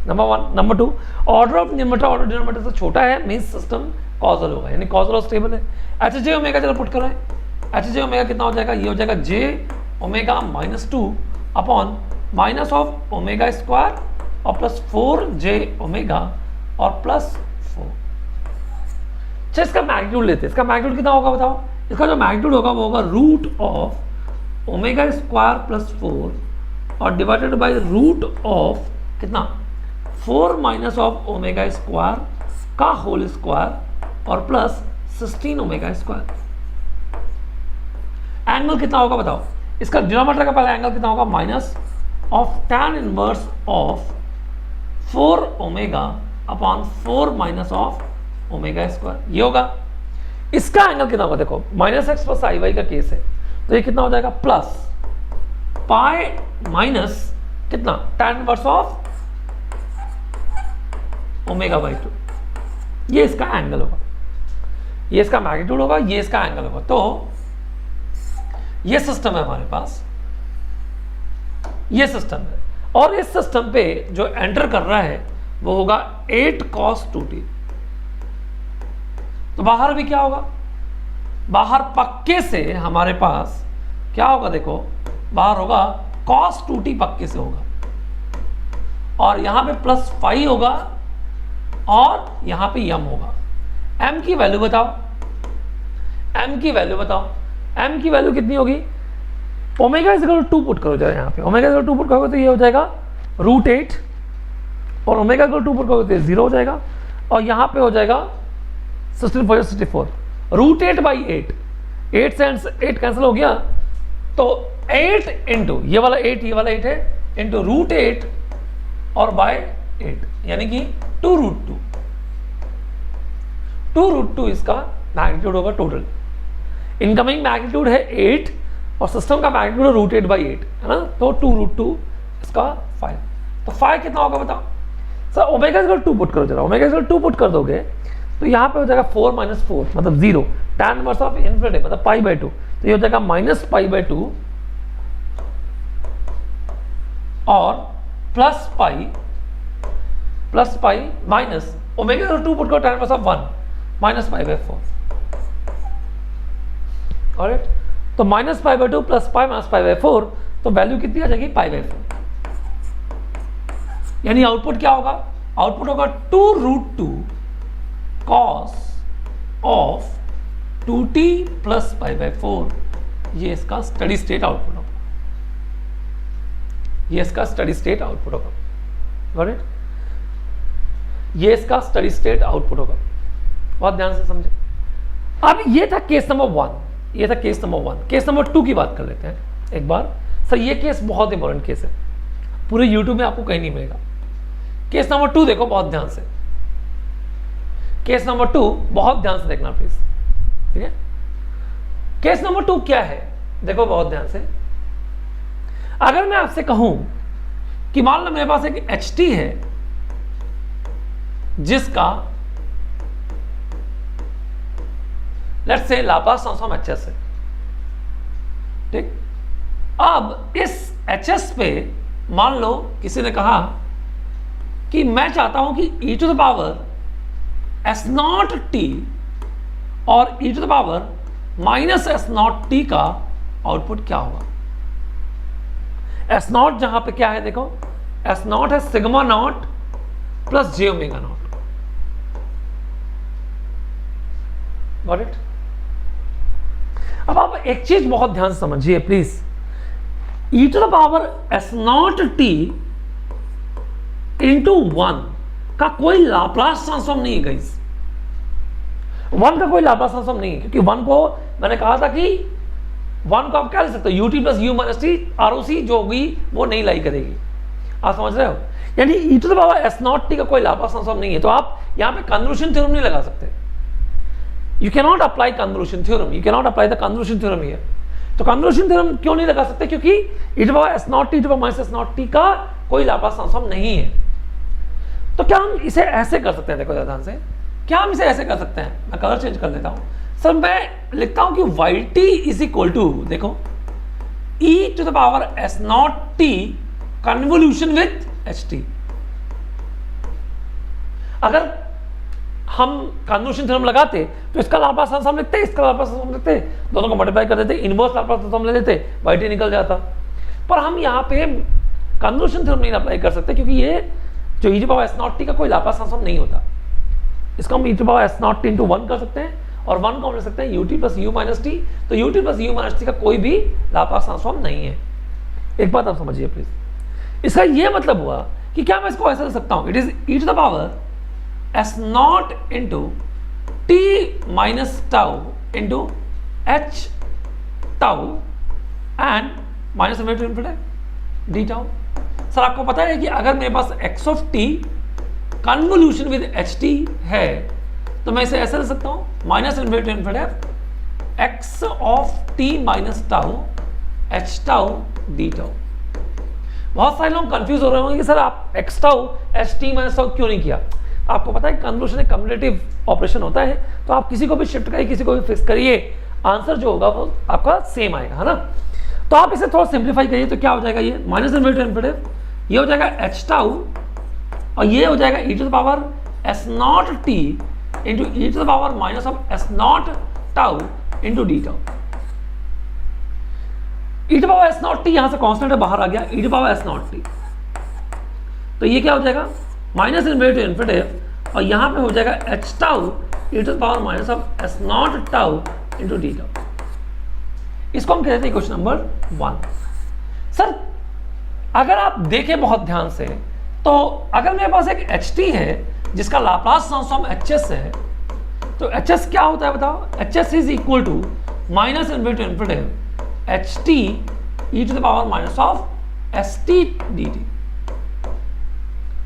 number 1। Number 2, order of numerator order denominator से छोटा है, मींस सिस्टम कॉजल होगा, यानी कॉजल और स्टेबल है। HJ ओमेगा चलो पुट कराएं, HJ ओमेगा कितना हो जाएगा, ये हो जाएगा J omega -2 upon minus of omega square और प्लस 4J ओमेगा और प्लस 4। अच्छा इसका मैग्नीट्यूड लेते हैं, इसका मैग्नीट्यूड कितना होगा बताओ, इसका जो मैग्नीट्यूड होगा वो होगा root of omega square plus 4 और डिवाइडेड बाय रूट ऑफ कितना 4 माइनस ऑफ ओमेगा स्क्वायर का होल स्क्वायर और प्लस 16 ओमेगा स्क्वायर। एंगल कितना होगा बताओ, इसका डिनोमिनेटर का पहला एंगल कितना होगा, minus of tan inverse of 4 omega upon 4 minus of omega square, ये होगा। इसका एंगल कितना होगा देखो, -x प्लस i का केस है, तो ये कितना हो जाएगा, प्लस पाई माइनस कितना tan inverse of omega by 2, ये इसका एंगल होगा, ये इसका मैग्नीट्यूड होगा, ये इसका एंगल होगा। तो ये सिस्टम है हमारे पास, ये सिस्टम है, और इस सिस्टम पे जो एंटर कर रहा है वो होगा 8 cos 2t। तो बाहर भी क्या होगा, बाहर पक्के से हमारे पास क्या होगा देखो, बाहर होगा cos 2t पक्के से होगा, और यहां पे प्लस 5 होगा और यहां पे m होगा। m की वैल्यू बताओ, m की वैल्यू बताओ, m की वैल्यू कितनी होगी, omega is equal to 2 put करो जरा, यहाँ पे omega is equal to 2 put करोगे तो ये हो जाएगा √8 और omega is equal to 2 put करोगे तो 0 हो जाएगा, और यहाँ पे हो जाएगा 64 √8 बाई 8 से 8 कैंसिल हो गया, तो 8 इंटू ये वाला 8 ये वाला 8 है इंटू √8 और बाय 8 यानी कि 2√2 2√2 इसका मैग्नीट्यूड होगा टोटल। इनकमिंग मैग्नीट्यूड है 8 और सिस्टम का मैग्नीट्यूड है √8 बाई 8 है ना, तो 2√2 इसका 5। तो 5 कितना होगा बताओ सर, ओमेगा इक्वल 2 पुट करो जरा, ओमेगा इक्वल 2 पुट कर दोगे तो यहाँ पे हो जाएगा 4 माइनस 4 मतलब 0, tan इनवर्स ऑफ इन्फिनिटी मतलब पाई बाई 2, तो ये हो जाएगा माइनस पाई बाई 2 और plus pi minus omega 2 put करो 10⁻⁴ माइनस π/4। ऑलराइट, तो माइनस π/2 प्लस माइनस π/4, तो वैल्यू कितनी आ जाएगी π/4। यानी आउटपुट क्या होगा? आउटपुट होगा 2√2 cos ऑफ 2t प्लस π/4। ये इसका स्टडी स्टेट आउटपुट होगा, ये इसका स्टडी स्टेट आउटपुट होगा। Got it? ये इसका स्टडी स्टेट आउटपुट होगा। बहुत ध्यान से समझे। अब ये था केस नंबर 1, ये था केस नंबर 1। केस नंबर 2 की बात कर लेते हैं एक बार। सर ये केस बहुत इंपॉर्टेंट केस है, पूरे YouTube में आपको कहीं नहीं मिलेगा। केस नंबर 2 देखो बहुत ध्यान से, केस नंबर 2 बहुत ध्यान से देखना प्लीज, ठीक है। केस नंबर 2 क्या है देखो बहुत ध्यान से। अगर मैं आपसे कहूं कि मान लो मेरे पास एक HT है जिसका let's say Laplace transform HS है, ठीक। अब इस HS पे मान लो किसी ने कहा कि मैं चाहता हूं कि e⁻ S0t और e⁻ -S0t का आउटपुट क्या होगा। S0 जहां पे क्या है देखो, S0 है sigma not plus j omega naught. Got it? अब आप एक चीज बहुत ध्यान से समझिए प्लीज, e⁻S0t इंटू 1 का कोई लाप्लास ट्रांसफॉर्म नहीं है गाइस। 1 का कोई लाप्लास ट्रांसफॉर्म नहीं है, क्योंकि 1 को मैंने कहा था कि 1 को आप क्या लिख सकते हो, ut plus u minus T, ROC जो होगी वो नहीं लाई करेगी। आप समझ रहे हो? यानी e⁻S0t का कोई लाप्लास ट्रांसफॉर्म नहीं है, तो आप यहां पे कन्वोल्यूशन थ्योरम नहीं लगा सकते। You can not apply convolution theorem, you can not apply the convolution theorem here. तो कन्वोल्यूशन थ्योरम क्यों नहीं लगा सकते? क्योंकि e⁻S0t -S0t का कोई लाप्लास ट्रांसफॉर्म नहीं है। तो क्या हम इसे ऐसे कर सकते हैं? देखो ध्यान से, क्या हम इसे ऐसे कर सकते हैं? मैं कलर चेंज कर देता हूं सर। मैं लिखता हूं कि yt इज इक्वल टू, देखो e⁻S0t कन्वोल्यूशन विथ ht। अगर हम कन्वोल्यूशन थ्योरम लगाते तो इसका लाप्लास ट्रांसफॉर्म लिखते, इसका लाप्लास ट्रांसफॉर्म लिखते, दोनों को मल्टीप्लाई कर देते, इनवर्स लाप्लास ट्रांसफॉर्म ले लेते, yt निकल जाता। पर हम यहाँ पे कन्वोल्यूशन थ्योरम नहीं अप्लाई कर सकते, क्योंकि ये जो e⁻S0t का कोई लाप्लास ट्रांसफॉर्म नहीं होता। इसको हम e⁻S0t इंटू 1 कर सकते हैं, और 1 को हम ले सकते हैं ut plus u minus T. तो ut plus u minus T का कोई भी लाप्लास ट्रांसफॉर्म नहीं है। एक बात आप समझिए प्लीज, इसका ये मतलब हुआ कि क्या मैं इसको ऐसा लिख सकता हूं, it is e⁻S0 into t minus tau into h tau and minus D tau. Sir आपको पता है कि अगर मेरे पास x of t convolution with ht है, तो मैं इसे ऐसे लिख सकता हूं minus x of t minus tau h tau D tau. बहुत सारे लोग कंफ्यूज हो रहे होंगे कि सर आप x tau h t minus tau क्यों नहीं किया। आपको पता है कन्वोल्यूशन एक कम्युलेटिव ऑपरेशन होता है, तो आप किसी को भी शिफ्ट करिए, किसी को भी फिक्स करिए, आंसर जो होगा वो आपका सेम आएगा, है ना। तो आप इसे थोड़ा सिंप्लीफाई करिए, तो क्या हो जाएगा, ये माइनस ये हो जाएगा h टाउ, और ये हो जाएगा e⁻S0t into e⁻ minus of S0 tau into D tau. e⁻S0t यहां से कांस्टेंट है, बाहर आ गया e⁻S0t, तो ये क्या हो जाएगा माइनस और यहां पे हो जाएगा h tau e⁻ minus of S0 tau into D tau. इसको हम कहते हैं क्वेश्चन नंबर 1। सर अगर आप देखें बहुत ध्यान से, तो अगर मेरे पास एक ht है जिसका लाप्लास ट्रांसफॉर्म hs है, तो hs क्या होता है बताओ। hs is equal to minus ht e⁻ minus of st dt।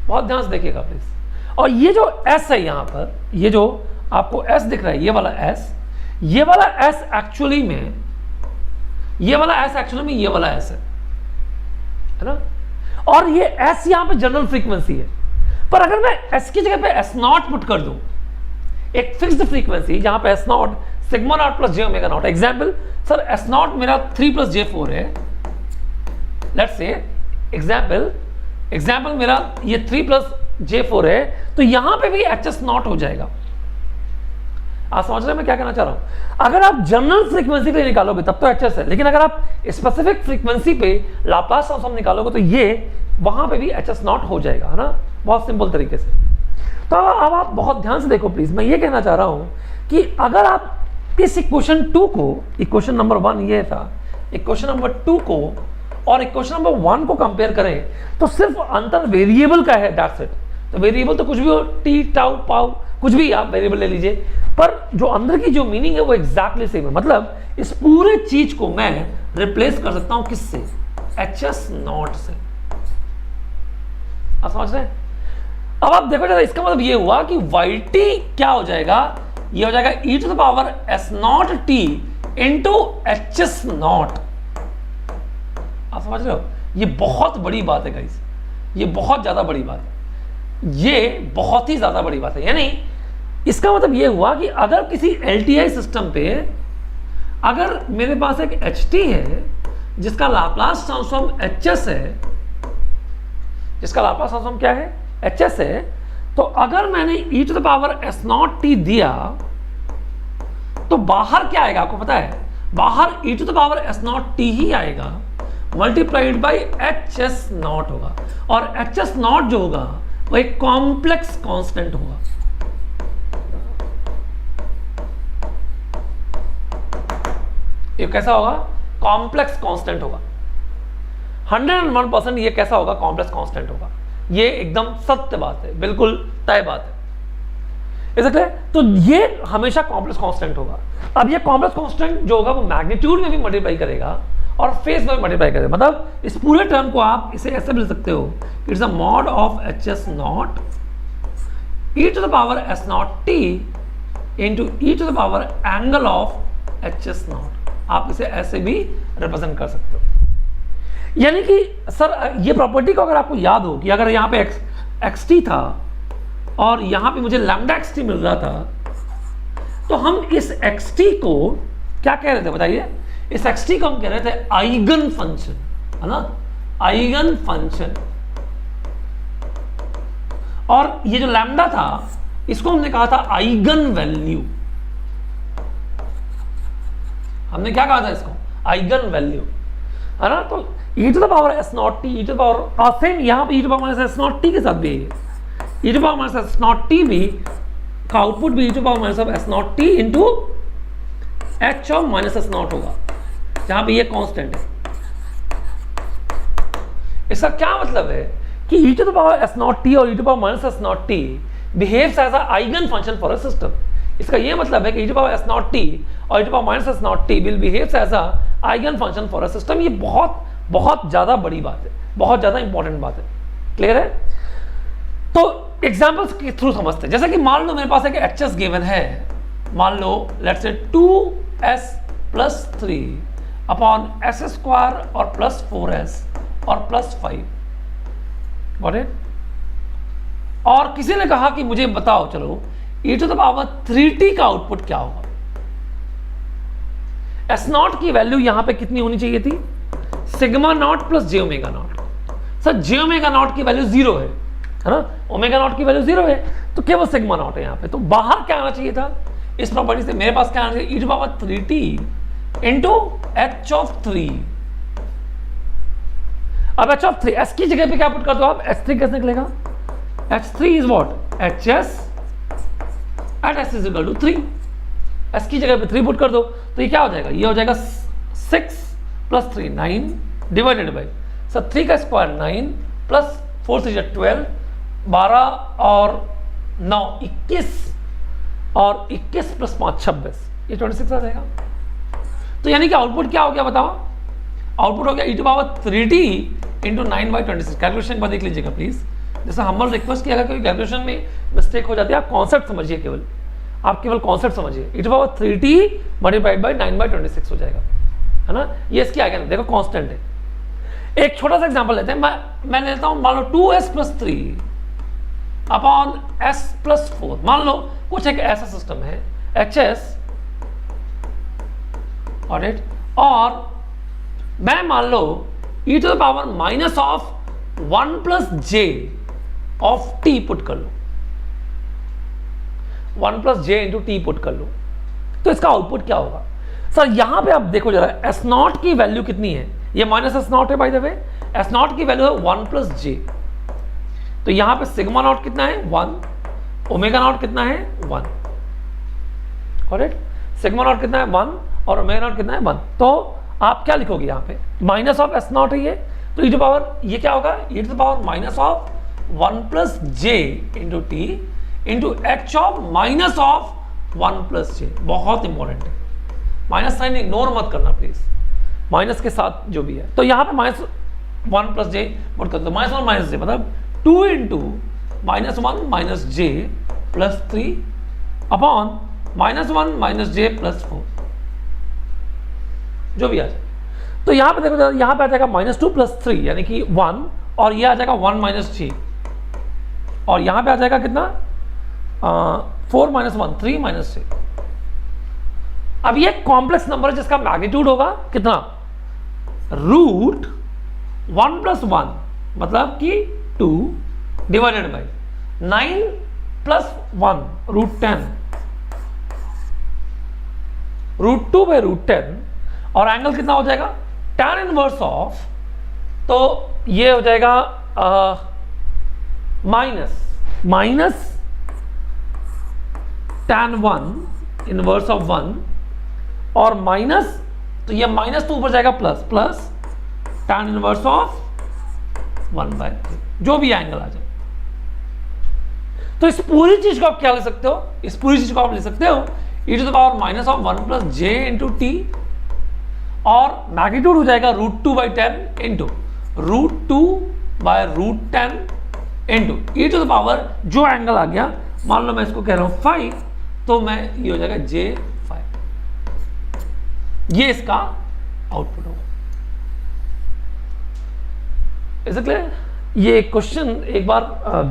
बहुत ध्यान से देखिएगा प्लीज। और ये जो s है यहाँ पर, ये जो आपको s दिख रहा है, ये वाला s, ये वाला s एक्चुअली में, ये वाला s एक्चुअली में ये वाला s है ना। और ये s यहां पे जनरल फ्रीक्वेंसी है, पर अगर मैं s की जगह पे S0 पुट कर दूं, एक फिक्स्ड फ्रीक्वेंसी जहां पे S0 sigma not plus j omega naught. Example sir S0 मेरा 3 प्लस j4 है, लेट्स से एग्जांपल मेरा ये 3 प्लस J4 है, तो यहां पे भी HS नॉट हो जाएगा। आप समझ रहे हैं मैं क्या कहना चाह रहा हूं? अगर आप जनरल फ्रीक्वेंसी पे निकालोगे तब तो HS है, लेकिन अगर आप स्पेसिफिक फ्रीक्वेंसी पे लाप्लास ट्रांसफॉर्म निकालोगे तो ये वहां पे भी HS नॉट हो जाएगा, है ना, बहुत सिंपल तरीके से। तो अब आप बहुत ध्यान से देखो प्लीज, मैं ये कहना चाह रहा हूं कि अगर आप इस इक्वेशन 2 को, इक्वेशन नंबर 1 ये था, इक्वेशन नंबर 2 को और इक्वेशन नंबर 1 को कंपेयर करें तो सिर्फ अंतर वेरिएबल का है, दैट्स इट। तो वेरिएबल तो कुछ भी हो, टी, टाउ, पाउ, कुछ भी आप वेरिएबल ले लीजिए, पर जो अंदर की जो मीनिंग है वो एग्जैक्टली सेम है। मतलब इस पूरे चीज को मैं रिप्लेस कर सकता हूं किससे? HS नॉट से। आप समझ रहे हैं? अब आप देखो जरा, इसका मतलब ये हुआ कि yt क्या हो जाएगा? ये हो जाएगा e⁻s0t इंटू HS नॉट। आप समझ रहे हो? ये बहुत बड़ी बात है गाइस, ये बहुत ज्यादा बड़ी बात है, ये बहुत ही ज्यादा बड़ी बात है। यानी इसका मतलब ये हुआ कि अगर किसी LTI सिस्टम पे अगर मेरे पास एक HT है जिसका लाप्लास ट्रांसफॉर्म HS है, जिसका लाप्लास ट्रांसफॉर्म क्या है? HS है, तो अगर मैंने e⁻s0t दिया तो बाहर क्या आएगा आपको पता है? बाहर e⁻s0t ही आएगा मल्टीप्लाइड बाई HS नॉट होगा, और HS नॉट जो होगा वो एक कॉम्प्लेक्स कांस्टेंट होगा। ये कैसा होगा? कॉम्प्लेक्स कांस्टेंट होगा। 101% ये कैसा होगा? कॉम्प्लेक्स कांस्टेंट होगा। ये एकदम सत्य बात है, बिल्कुल तय बात है। इसलिए तो ये हमेशा कॉम्प्लेक्स कांस्टेंट होगा। अब ये कॉम्प्लेक्स कांस्टेंट जो होगा वो मैग्नीट्यूड में भी मल्टीप्लाई करेगा और फेज में भी मल्टीप्लाई करेगा। मतलब इस पूरे टर्म को आप इसे ऐसे लिख सकते हो, it's a mod of HS not e⁻s0t into e⁻ angle of HS not. आप इसे ऐसे भी रिप्रेजेंट कर सकते हो। यानी कि सर ये प्रॉपर्टी को अगर आपको याद हो कि अगर यहाँ पे xt था और यहाँ पे मुझे लैम्डा xt मिल रहा था, तो हम इस xt को क्या कह रहे थे बताइए? इस xt को हम कह रहे थे आइगन फंक्शन, है ना, आइगन फंक्शन। और ये जो लैम्डा था इसको हमने कहा था आइगन वैल्यू। हमने क्या कहा था इसको? आइगन वैल्यू, है ना। तो e⁻s0t सेम यहाँ पे e⁻s0t के साथ भी है, e⁻s0t भी का आउटपुट भी e⁻s0t इंटू h⁻s0 होगा, जहां पे ये कांस्टेंट है। इसका क्या मतलब है कि e⁻s0t और e⁻s0t behaves as a eigen function for a system. इसका ये मतलब है कि e⁻s0t और e⁻s0t will behaves as a eigen function for a system. ये बहुत बहुत ज्यादा बड़ी बात है, बहुत ज्यादा इंपॉर्टेंट बात है। क्लियर है? तो एग्जांपल्स के थ्रू समझते हैं। जैसे कि मान लो मेरे पास एक HS गिवन है, मान लो let's say 2s + 3 upon s² और +4s और +5। Got it? और किसी ने कहा कि मुझे बताओ चलो e⁻3t का आउटपुट क्या होगा? S0 की वैल्यू यहां पे कितनी होनी चाहिए थी? σ0 + jω0। सर jω0 की वैल्यू 0 है ना, ω0 की वैल्यू 0 है, तो केवल σ0 है यहाँ पे। तो बाहर क्या आना चाहिए था इस प्रॉपर्टी से? मेरे पास क्या आना चाहिए? e⁻3t into h3। अब h3 s की जगह पे क्या पुट कर दो आप? h3 कैसे निकलेगा? h3 is what? hs at s is equal to 3। s की जगह पे 3 पुट कर दो तो ये क्या हो जाएगा? ये हो जाएगा 6 + 3 9 डिवाइडेड बाई सर 3 का स्क्वायर 9 प्लस 4 3 12 12 और 9 21 और 21 + 5 26, ये 26 आ जाएगा। तो यानी कि आउटपुट क्या हो गया बताओ? आउटपुट हो गया e⁻3t इंटू 9/26। कैलकुलेशन एक बार देख लीजिएगा प्लीज। जैसे हम्बल रिक्वेस्ट किया, कोई कैलकुलेशन में मिस्टेक हो जाती है आप कॉन्सेप्ट समझिए, आप केवल कॉन्सेप्ट समझिए। e⁻3t मल्टीप्लाइड बाई 9/26 हो जाएगा, है ना। ये इसकी आइगन, देखो कांस्टेंट है। एक छोटा सा एग्जांपल लेते हैं, मैं लेता हूं मान लो 2s + 3 अपॉन s + 4। मान लो कुछ एक ऐसा सिस्टम है HS और मैं मान लो e⁻⁻1 + j of T put कर लो, 1 plus j into T put कर लो, तो इसका आउटपुट क्या होगा? सर यहां पे आप देखो जरा, एस नॉट की वैल्यू कितनी है, ये माइनस एस नॉट है by the way, S not की वैल्यू है 1 प्लस जे, तो यहां पे सिग्मा नॉट कितना है 1, ओमेगा नॉट कितना है 1, करेक्ट? सिग्मा नॉट कितना है 1 और ओमेगा नॉट कितना है 1, तो आप क्या लिखोगे यहाँ पे, माइनस ऑफ एस नॉट है ये, तो ई टू पावर ये क्या होगा, e to power minus of 1 plus j into t into h of minus of 1 plus j. बहुत इंपॉर्टेंट है, माइनस साइन इग्नोर मत करना प्लीज, माइनस के साथ जो भी है, तो यहाँ पे माइनस 1 प्लस जे पुट कर दो, माइनस 1 माइनस जे मतलब 2 इंटू माइनस 1 माइनस जे प्लस 3 अपॉन माइनस 1 माइनस जे प्लस 4, जो भी आ जाए। तो यहाँ पे देखो, यहाँ पे आ जाएगा -2 प्लस 3 यानी कि 1, और ये आ जाएगा 1 माइनस जे, और यहाँ पे आ जाएगा कितना 4 माइनस 1 3 माइनस 6। अब ये कॉम्प्लेक्स नंबर है जिसका मैग्नीट्यूड होगा कितना, रूट 1 प्लस 1 मतलब कि 2 divided by 9 plus 1 root 10, root 2 by root 10, और एंगल कितना हो जाएगा tan इनवर्स ऑफ, तो ये हो जाएगा माइनस tan 1 इनवर्स ऑफ 1, और माइनस, तो ये माइनस तो ऊपर जाएगा प्लस tan इनवर्स ऑफ 1/3, जो भी एंगल आ जाए। तो इस पूरी चीज को आप क्या ले सकते हो, इस पूरी चीज को आप ले सकते हो e to the power minus of 1 plus j into t, और मैग्नीट्यूड हो जाएगा √2/10 into √2/√10 into e to the power जो एंगल आ गया, मान लो मैं इसको कह रहा हूं 5, तो मैं ये हो जाएगा J5, ये इसका आउटपुट होगा। Is it clear? ये क्वेश्चन एक बार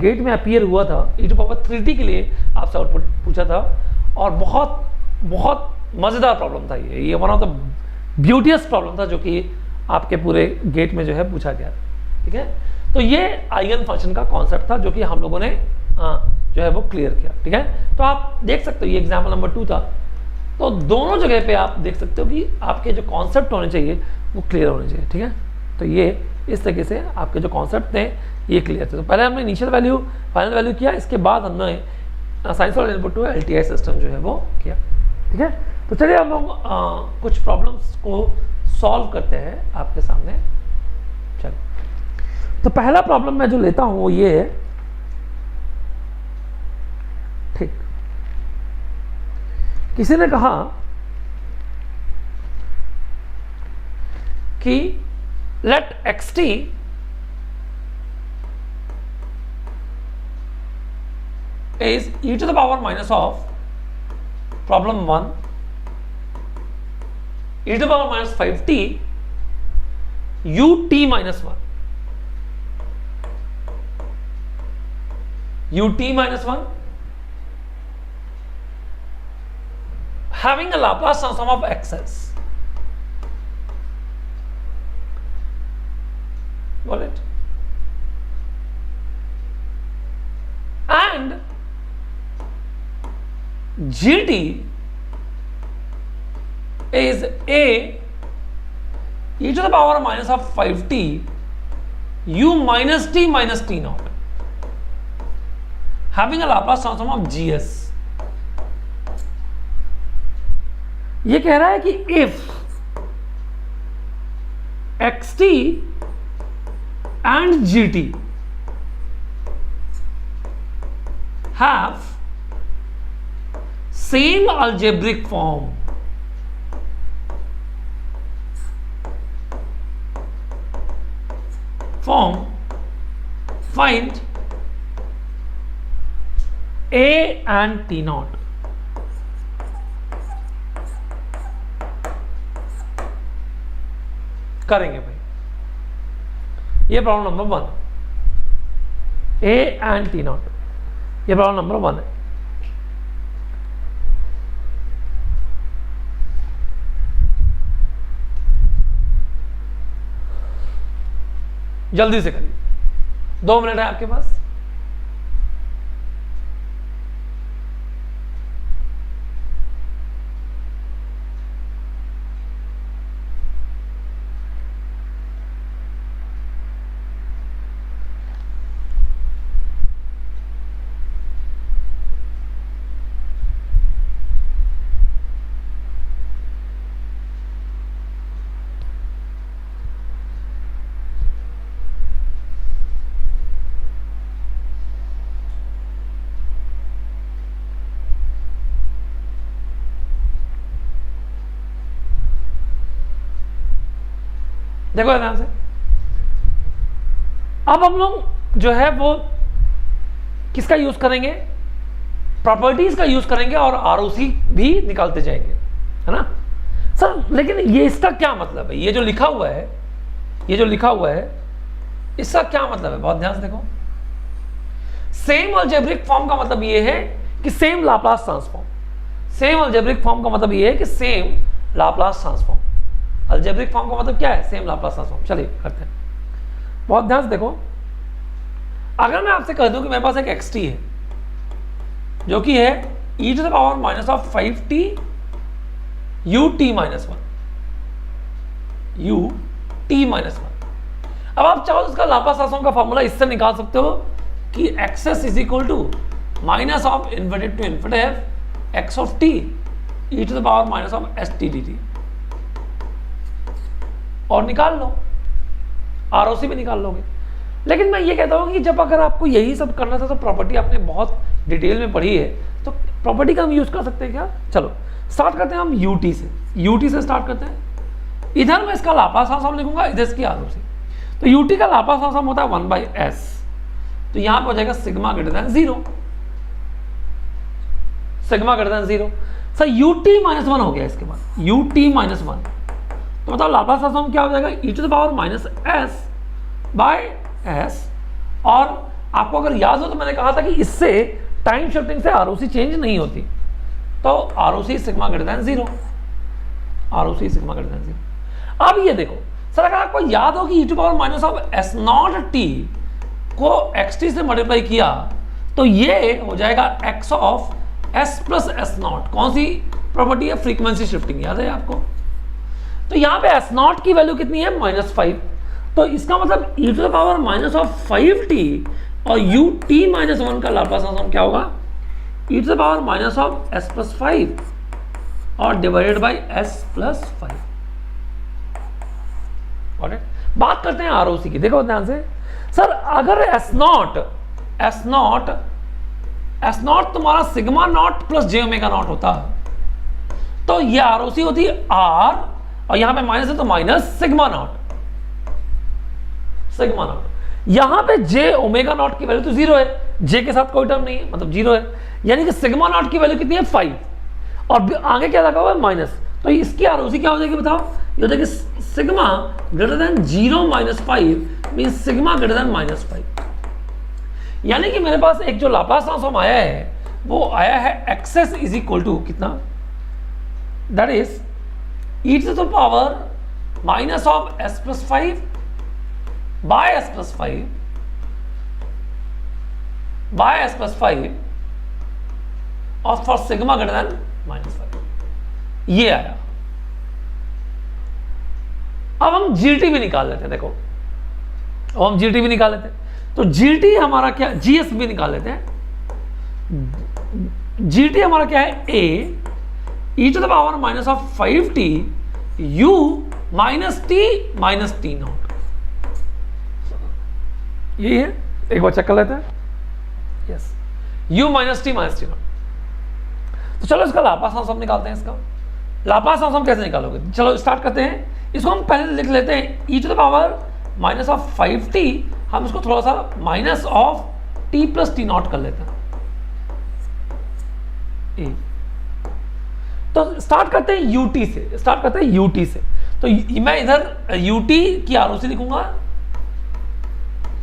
गेट में अपीयर हुआ था, e टू पावर 3t के लिए आपसे आउटपुट पूछा था, और बहुत बहुत मजेदार प्रॉब्लम था ये वन ऑफ द ब्यूटीएस प्रॉब्लम था जो कि आपके पूरे गेट में जो है पूछा गया, ठीक है? तो ये आइगन फंक्शन का कॉन्सेप्ट था जो कि हम लोगों ने जो है वो क्लियर किया, ठीक है? तो आप देख सकते हो ये एग्जाम्पल नंबर 2 था, तो दोनों जगह पे आप देख सकते हो कि आपके जो कॉन्सेप्ट होने चाहिए वो क्लियर होने चाहिए, ठीक है? तो ये इस तरीके से आपके जो कॉन्सेप्ट थे ये क्लियर थे। तो पहले हमने इनिशियल वैल्यू फाइनल वैल्यू किया, इसके बाद हमने साइंस और इनपुट टू LTI सिस्टम जो है वो किया, ठीक है? तो चलिए हम लोग कुछ प्रॉब्लम्स को सॉल्व करते हैं आपके सामने। चलो, तो पहला प्रॉब्लम मैं जो लेता हूं वो ये है, ठीक, किसी ने कहा कि let xt is e to the power minus of problem 1 e to the power minus 5t ut minus 1 ut minus 1 having a Laplace transform of xs. Got it? And gt is a e to the power minus of 5t u minus t naught having a Laplace transform of gs. ये कह रहा है कि if xt and gt have same algebraic form, find a and t naught. करेंगे भाई, ये problem number 1, a and t naught, ये प्रॉब्लम नंबर 1 है। जल्दी से करिए, 2 मिनट है आपके पास। देखो ध्यान से, अब हम लोग जो है वो किसका यूज करेंगे, प्रॉपर्टीज का यूज करेंगे और आरओसी भी निकालते जाएंगे, है ना सर। लेकिन ये इसका क्या मतलब है, ये जो लिखा हुआ है, ये जो लिखा हुआ है इसका क्या मतलब है, बहुत ध्यान से देखो। सेम अलजेब्रिक फॉर्म का मतलब ये है कि same Laplace transform, same algebraic form का मतलब ये है कि same Laplace transform. Algebraic form का मतलब क्या है, सेम लाप्लास ट्रांसफॉर्म। चलिए करते हैं, बहुत ध्यान से देखो। अगर मैं आपसे कह दूं कि मेरे पास एक xt है जो कि है e to the power minus of 5t ut minus 1, ut minus 1। अब आप चाहो तो उसका लाप्लास ट्रांसफॉर्म का फॉर्मूला इससे निकाल सकते हो कि X s is equal to minus of inverted to infinity x of t e to the power minus of s t d t, और निकाल लो, आरओसी भी निकाल लोगे। लेकिन मैं ये कहता हूँ कि जब अगर आपको यही सब करना था तो प्रॉपर्टी आपने बहुत डिटेल में पढ़ी है, तो प्रॉपर्टी का हम यूज कर सकते हैं क्या। चलो स्टार्ट करते हैं हम यूटी से, यूटी से स्टार्ट करते हैं। इधर मैं इसका लाप्लास ट्रांसफॉर्म लिखूंगा, इधर इसकी आरओसी। तो यूटी का लाप्लास ट्रांसफॉर्म होता है 1/s, तो यहां पे हो जाएगा sigma greater than 0, sigma greater than 0। Sir ut minus 1 हो गया, इसके बाद ut माइनस 1, तो मतलब लाप्लास ट्रांसफॉर्म क्या हो जाएगा, e to the power minus s by s। और आपको अगर याद हो तो मैंने कहा था कि इससे टाइम शिफ्टिंग से आरओसी चेंज नहीं होती, तो ROC sigma greater than 0, ROC sigma greater than 0। अब ये देखो सर, अगर आपको याद हो कि e to power minus of s nought t को xt से मल्टीप्लाई किया तो ये हो जाएगा x of s plus s nought. कौन सी प्रॉपर्टी है, फ्रीक्वेंसी शिफ्टिंग, याद है आपको। तो यहाँ पे s नॉट की वैल्यू कितनी है, -5, तो इसका मतलब e to the power minus of 5t और ut माइनस 1 का लाप्लास ट्रांसफॉर्म क्या होगा, e to the power minus of s plus 5 और डिवाइडेड बाई s प्लस 5। बात करते हैं आरओसी की, देखो ध्यान से। सर अगर s नॉट तुम्हारा sigma not plus J omega naught होता तो ये आरओसी होती है r, और यहां पे माइनस है तो minus sigma not, sigma not. यहां पे जे ओमेगा नॉट की वैल्यू तो 0 है, जे के साथ कोई टर्म नहीं है, मतलब 0 है, यानी कि सिग्मा नॉट की वैल्यू कितनी है 5, और आगे क्या लगा हुआ है माइनस, तो इसकी आरओसी क्या हो जाएगी बताओ, ये हो जाएगी sigma greater than 0 minus 5 mean sigma greater than -5। यानी कि मेरे पास एक जो लाप्लास ट्रांसफॉर्म आया है वो आया है एक्सेस इज इक्वल टू कितना, that is e to the power minus of s plus 5 by s plus 5 by s plus 5 और फॉर सिग्मा ग्रेटर देन -5, ये आया। अब हम जीटी भी निकाल लेते हैं, देखो अब हम जीटी भी निकाल लेते हैं। तो जीटी हमारा क्या, जीएस भी निकाल लेते हैं। जीटी हमारा क्या है, a e to the power minus of 5t u minus t nought, यही है। एक बार चेक कर लेते हैं, yes, u minus t nought. तो चलो इसका लाप्लास ट्रांसफॉर्म निकालते हैं। इसका लाप्लास ट्रांसफॉर्म कैसे निकालोगे, चलो स्टार्ट करते हैं। इसको हम पहले लिख लेते हैं e to the power minus of 5t, हम इसको थोड़ा सा minus of t plus t nought कर लेते हैं। तो स्टार्ट करते हैं ut से, स्टार्ट करते हैं ut से। तो मैं इधर ut की आरओसी लिखूंगा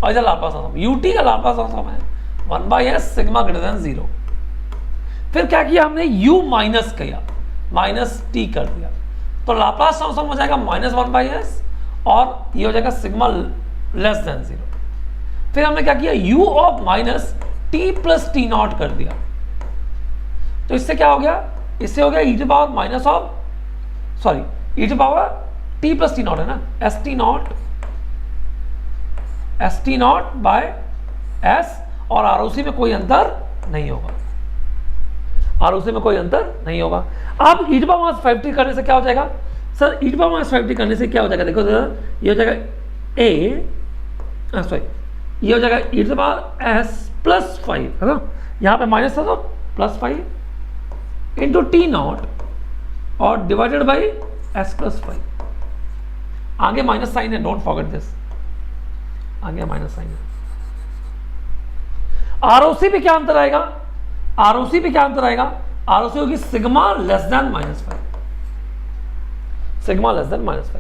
और इधर लाप्लास ट्रांसफॉर्म। ut का लाप्लास ट्रांसफॉर्म है 1/s सिग्मा ग्रेटर देन 0। फिर क्या किया हमने, u माइनस किया, माइनस t कर दिया, तो लाप्लास ट्रांसफॉर्म हो जाएगा -1/s और ये हो जाएगा सिग्मा लेस देन 0। फिर हमने क्या किया, u of minus t plus t nought कर दिया, तो इससे क्या हो गया, इससे हो गया e to power minus of, sorry e to power t plus t nought है ना, s t nought by s, और आरओसी में कोई अंतर नहीं होगा, आरओसी में कोई अंतर नहीं होगा। अब e टू पावर 5t करने से क्या हो जाएगा sir, e to power 5t करने से क्या हो जाएगा, देखो ये हो जाएगा ये हो जाएगा e to power s plus 5 है ना, यहाँ पे माइनस था तो प्लस 5 इंटू टी नॉट और डिवाइडेड बाई s प्लस 5। आगे माइनस साइन है, डोंट फॉरगेट दिस, आगे माइनस साइन है। आरओसी पे क्या अंतर आएगा, आरओसी पे क्या अंतर आएगा, आरओसी होगी sigma less than -5, sigma less than -5।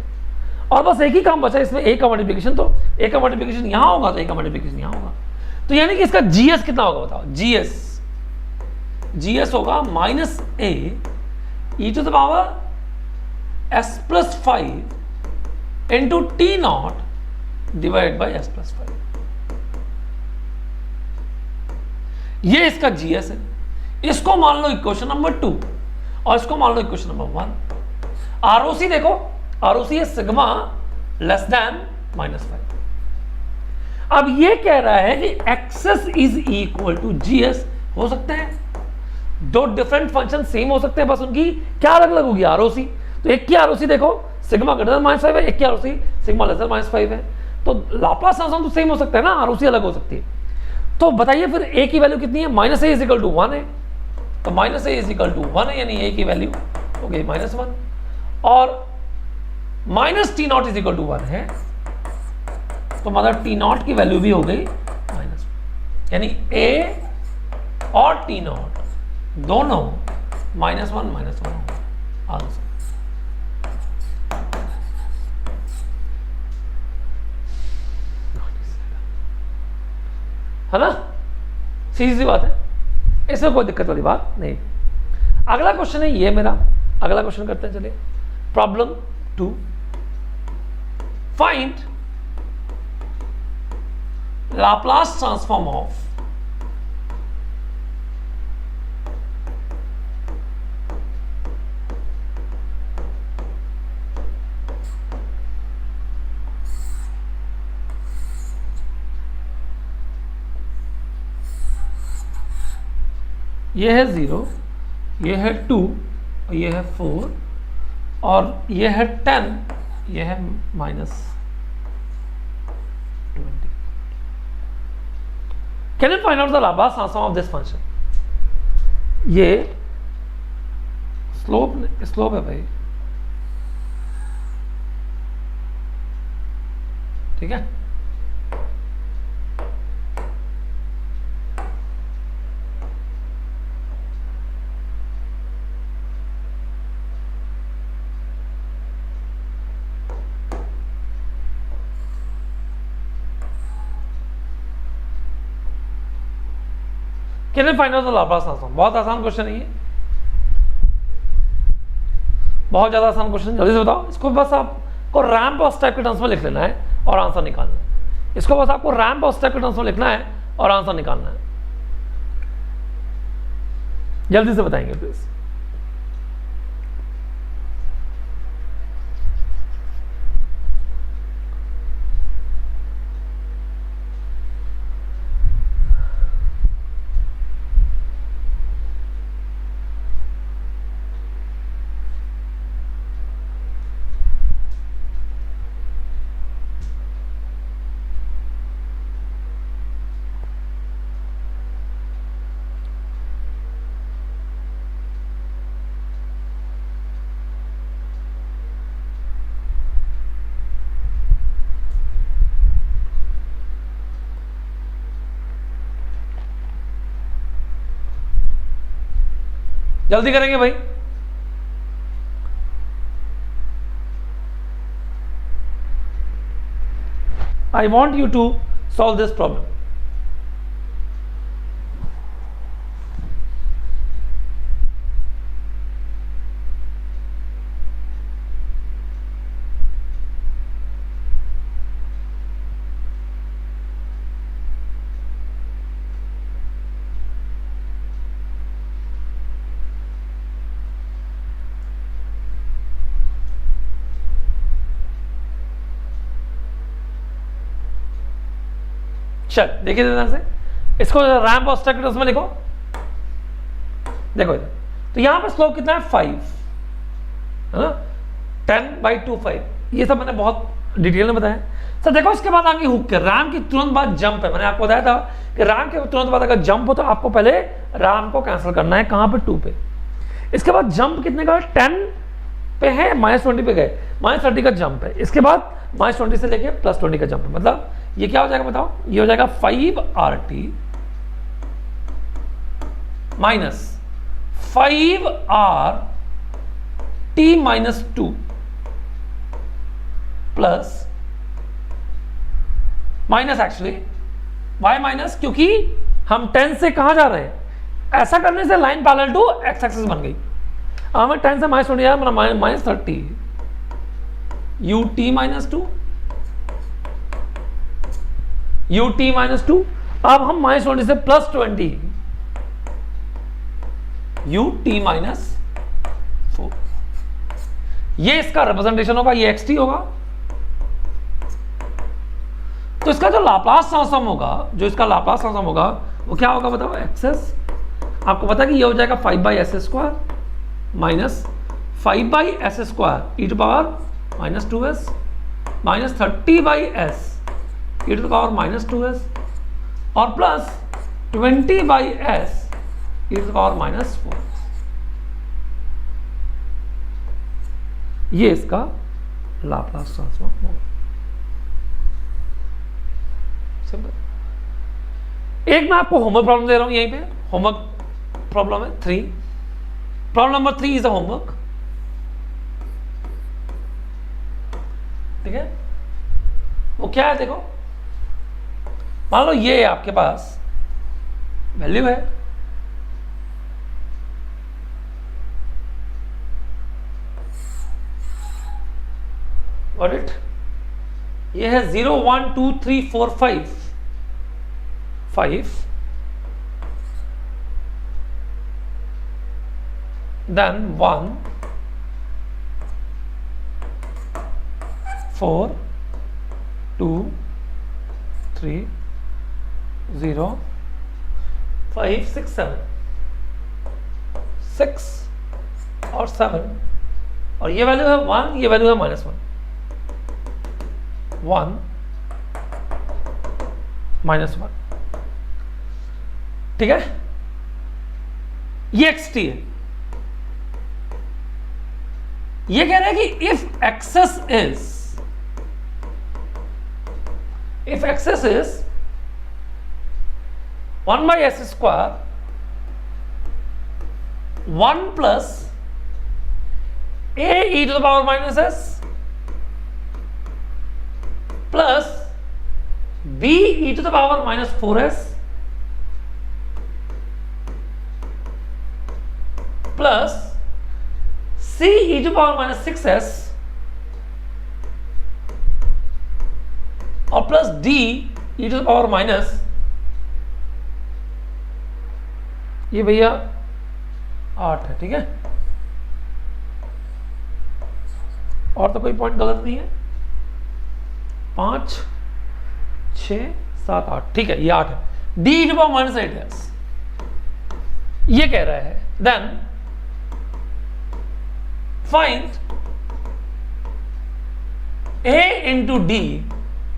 और बस एक ही काम बचा इसमें, ए का मल्टीप्लिकेशन, तो ए का मल्टीप्लिकेशन यहां होगा तो ए का मल्टीप्लिकेशन यहां होगा, तो यानी कि इसका जीएस कितना होगा बताओ, जीएस होगा -a e to the power s+5 into t0 divide by s+5, ये इसका जीएस है। इसको मान लो इक्वेशन नंबर 2 और इसको मान लो इक्वेशन नंबर 1। आरओसी देखो, आरओसी है सिग्मा लेस देन -5। अब ये कह रहा है कि X s is equal to G s, हो सकते हैं दो डिफरेंट फंक्शन सेम हो सकते हैं, बस उनकी क्या अलग अलग होगी आरओसी। तो एक की आरओसी देखो सिग्मा ग्रेटर देन -5 है, एक की आरओसी सिग्मा लेस देन -5 है, तो लाप्लास ट्रांसफॉर्म तो सेम हो सकता है ना, आरओसी अलग हो सकती है। तो बताइए फिर a की वैल्यू कितनी है, -a इज इक्वल टू 1 है, तो -a इज इक्वल टू 1 है, यानी a की वैल्यू हो गई -1, और -t0 इज इक्वल टू 1 है, तो मतलब t0 की वैल्यू भी हो गई -1, यानी a और t0 दोनों -1 होगा आंसर। है ना, सीधी सी बात है, इसमें कोई दिक्कत वाली बात नहीं। अगला क्वेश्चन है ये मेरा, अगला क्वेश्चन करते हैं, चलिए problem 2, find Laplace transform of ये है 0, ये है 2, ये है 4, और ये है 10, ये है -20। Can you find out the Laplace transform of this function. ये स्लोप है भाई, ठीक है, can you find out the Laplace transform. बहुत आसान क्वेश्चन है ये, बहुत ज्यादा आसान क्वेश्चन, जल्दी से बताओ। इसको बस आपको रैंप और स्टेप के टर्म्स में लिख लेना है और आंसर निकालना है। इसको बस आपको रैंप और स्टेप के टर्म्स में लिखना है और आंसर निकालना है। जल्दी से बताएंगे प्लीज। जल्दी करेंगे भाई। I want you to solve this problem. चल देखिए ध्यान से, इसको रैंप और स्टेप के टर्म्स में लिखो। देखो इधर, तो यहां पे स्लोप कितना है 5, है ना, 10/2 ये सब मैंने बहुत डिटेल में बताया। सर देखो इसके बाद आगे हुक के रैम की तुरंत बाद जंप है। मैंने आपको बताया था कि रैम के तुरंत बाद अगर जंप हो तो आपको पहले रैम को कैंसिल करना है, कहां पे 2 पे। इसके बाद जंप कितने का 10 पे है, -20 पे गए, -30 का जंप है, इसके बाद -20 से लेके +20 का जंप है, मतलब ये क्या हो जाएगा बताओ, ये हो जाएगा 5RT minus 5RT-2 plus minus, actually y minus, क्योंकि हम 10 से कहां जा रहे हैं, ऐसा करने से line parallel to x axis बन गई। अब हमें 10 से -20 आया, मतलब -30 ut-2 ut-2। अब हम -20 से +20 ut-4, ये इसका रिप्रेजेंटेशन होगा, ये xt होगा। तो इसका जो लाप्लास ट्रांसफॉर्म होगा, वो क्या होगा बताओ, एक्सेस। आपको पता है कि ये हो जाएगा 5/s² minus 5/s² e⁻⁻2s minus 30/s e⁻⁻2s और प्लस 20/s e⁻⁻4। ये इसका लाप्लास ट्रांसफॉर्म होगा। सिंपल। एक मैं आपको होमवर्क प्रॉब्लम दे रहा हूं, यहीं पे होमवर्क प्रॉब्लम है 3। Problem number 3 is a homework, ठीक है। वो क्या है देखो, मान लो ये आपके पास वैल्यू है, गॉट इट। ये है 0 1 2 3 4 5 then 1 4 2 3 0 5 6 7 6 और 7, और ये वैल्यू है 1, ये वैल्यू है -1 1 -1, ठीक है। ये xt है। ये कह रहा है कि if X s is 1/s², 1 plus a e⁻⁻s plus b e⁻⁻4s plus c e⁻⁻6s और प्लस d e⁻⁻, ये भैया 8 है, ठीक है। और तो कोई पॉइंट गलत नहीं है, 5 6 7 8, ठीक है, ये 8 है। d e⁻⁻8s ये कह रहा है, then find a into d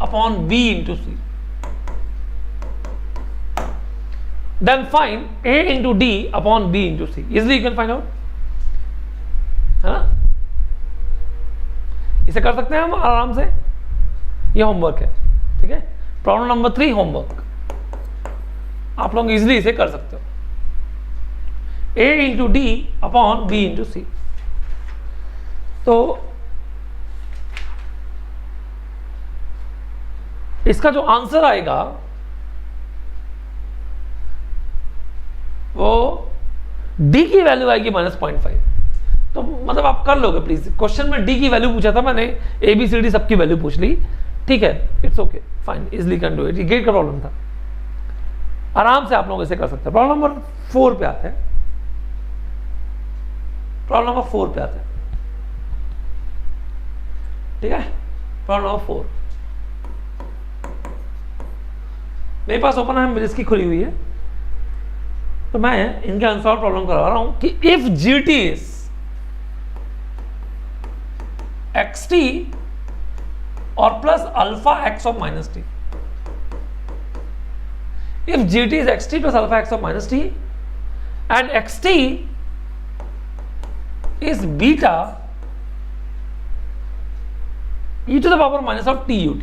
upon b into c, then find a into d upon b into c, easily you can find out, है ना। इसे कर सकते हैं हम आराम से, ये होमवर्क है, ठीक है। प्रॉब्लम नंबर 3 होमवर्क, आप लोग इजिली इसे कर सकते हो, a into d upon b into c। तो इसका जो आंसर आएगा वो d की वैल्यू आएगी -0.5। तो मतलब आप कर लोगे प्लीज, क्वेश्चन में d की वैल्यू पूछा था मैंने, ABCD सबकी वैल्यू पूछ ली, ठीक है, it's okay fine, easily can do it. ये गेट का प्रॉब्लम था, आराम से आप लोग इसे कर सकते हैं। प्रॉब्लम नंबर 4 पे आते हैं, प्रॉब्लम नंबर 4 पे आते हैं, ठीक है। प्रॉब्लम नंबर 4 मेरे पास ओपन है, मेरी इसकी खुली हुई है, तो मैं इनके आंसर प्रॉब्लम करवा रहा हूं कि इफ GT इज xt और plus alpha x of -t, if GT is xt plus alpha x of -t and xt is beta e to the power minus of tut,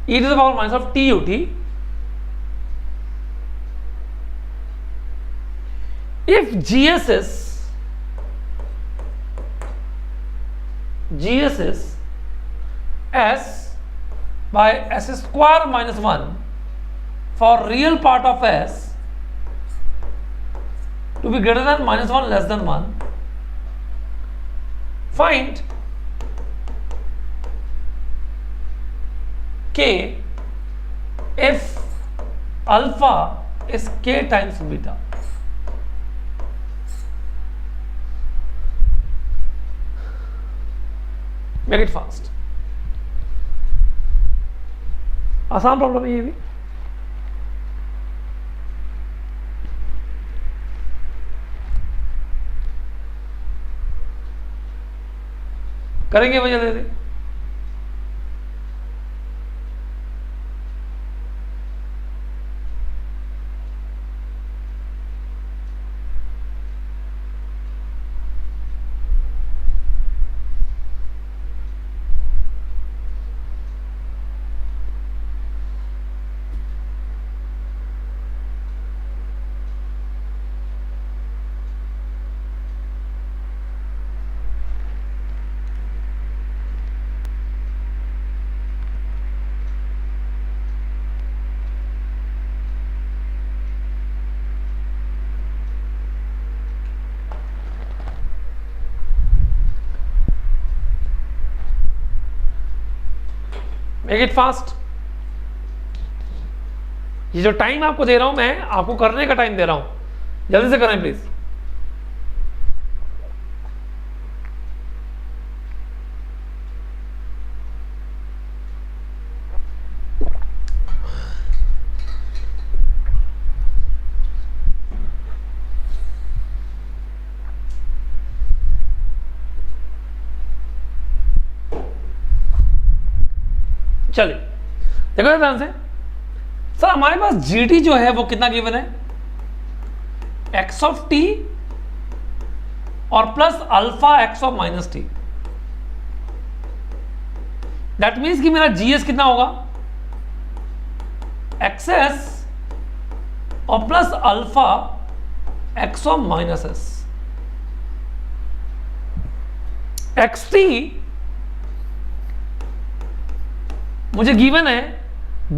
e to the power minus of tut, if GS is s by s square minus 1 for real part of s to be greater than minus 1 less than 1, find k if alpha is k times beta. Make it fast. आसान प्रॉब्लम है ये भी. करेंगे भैया जल्दी. Make it fast. ये जो टाइम आपको दे रहा हूं मैं आपको करने का टाइम दे रहा हूं, जल्दी से करें प्लीज. चलिए देखो ध्यान से. सर हमारे पास जीटी जो है वो कितना गिवन है, एक्स ऑफ टी और plus alpha x of minus t. That means कि मेरा जीएस कितना होगा, एक्सएस और plus alpha x of minus s. X t मुझे गिवन है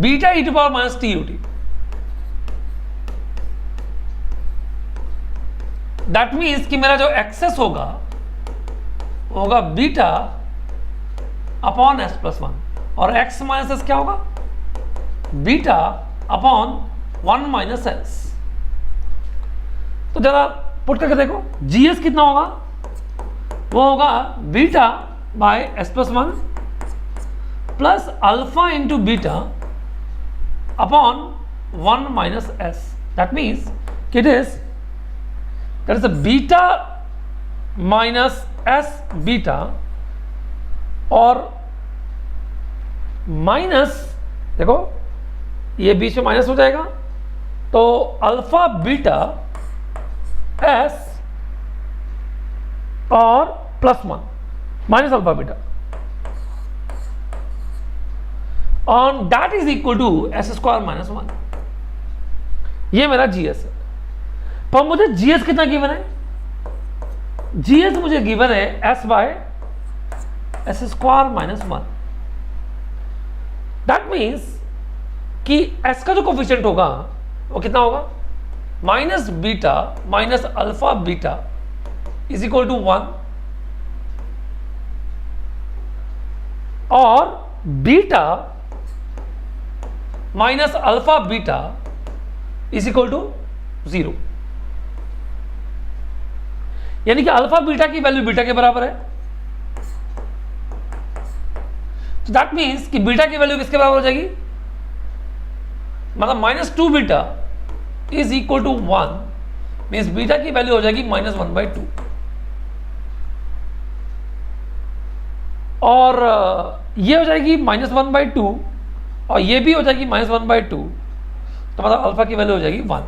beta e to power minus t u t. That means कि मेरा जो एक्सेस होगा वो होगा बीटा अपॉन एस प्लस 1 और एक्स माइनस एस क्या होगा, बीटा अपॉन 1 माइनस एस. तो जरा पुट करके देखो जीएस कितना होगा, वो होगा beta by S plus 1 plus alpha into beta upon 1 minus S. That means it is a beta minus S beta और माइनस, देखो ये बीच में माइनस हो जाएगा तो अल्फा बीटा एस और plus 1 minus alpha beta on that is equal to s square minus 1. ये मेरा जीएस है. पर मुझे जीएस कितना गिवन है, जीएस मुझे गिवन है s by s square minus 1. That means कि एस का जो कोफिशिएंट होगा वो कितना होगा, minus beta minus alpha beta is equal to 1 और beta minus alpha beta is equal to 0. यानी कि अल्फा बीटा की वैल्यू बीटा के बराबर है. तो दैट मीन्स कि बीटा की वैल्यू किसके बराबर हो जाएगी, मतलब minus 2 beta is equal to 1 means beta की वैल्यू हो जाएगी माइनस 1/2 और ये हो जाएगी माइनस 1/2 और ये भी हो जाएगी माइनस 1/2. तो मतलब अल्फा की वैल्यू हो जाएगी 1,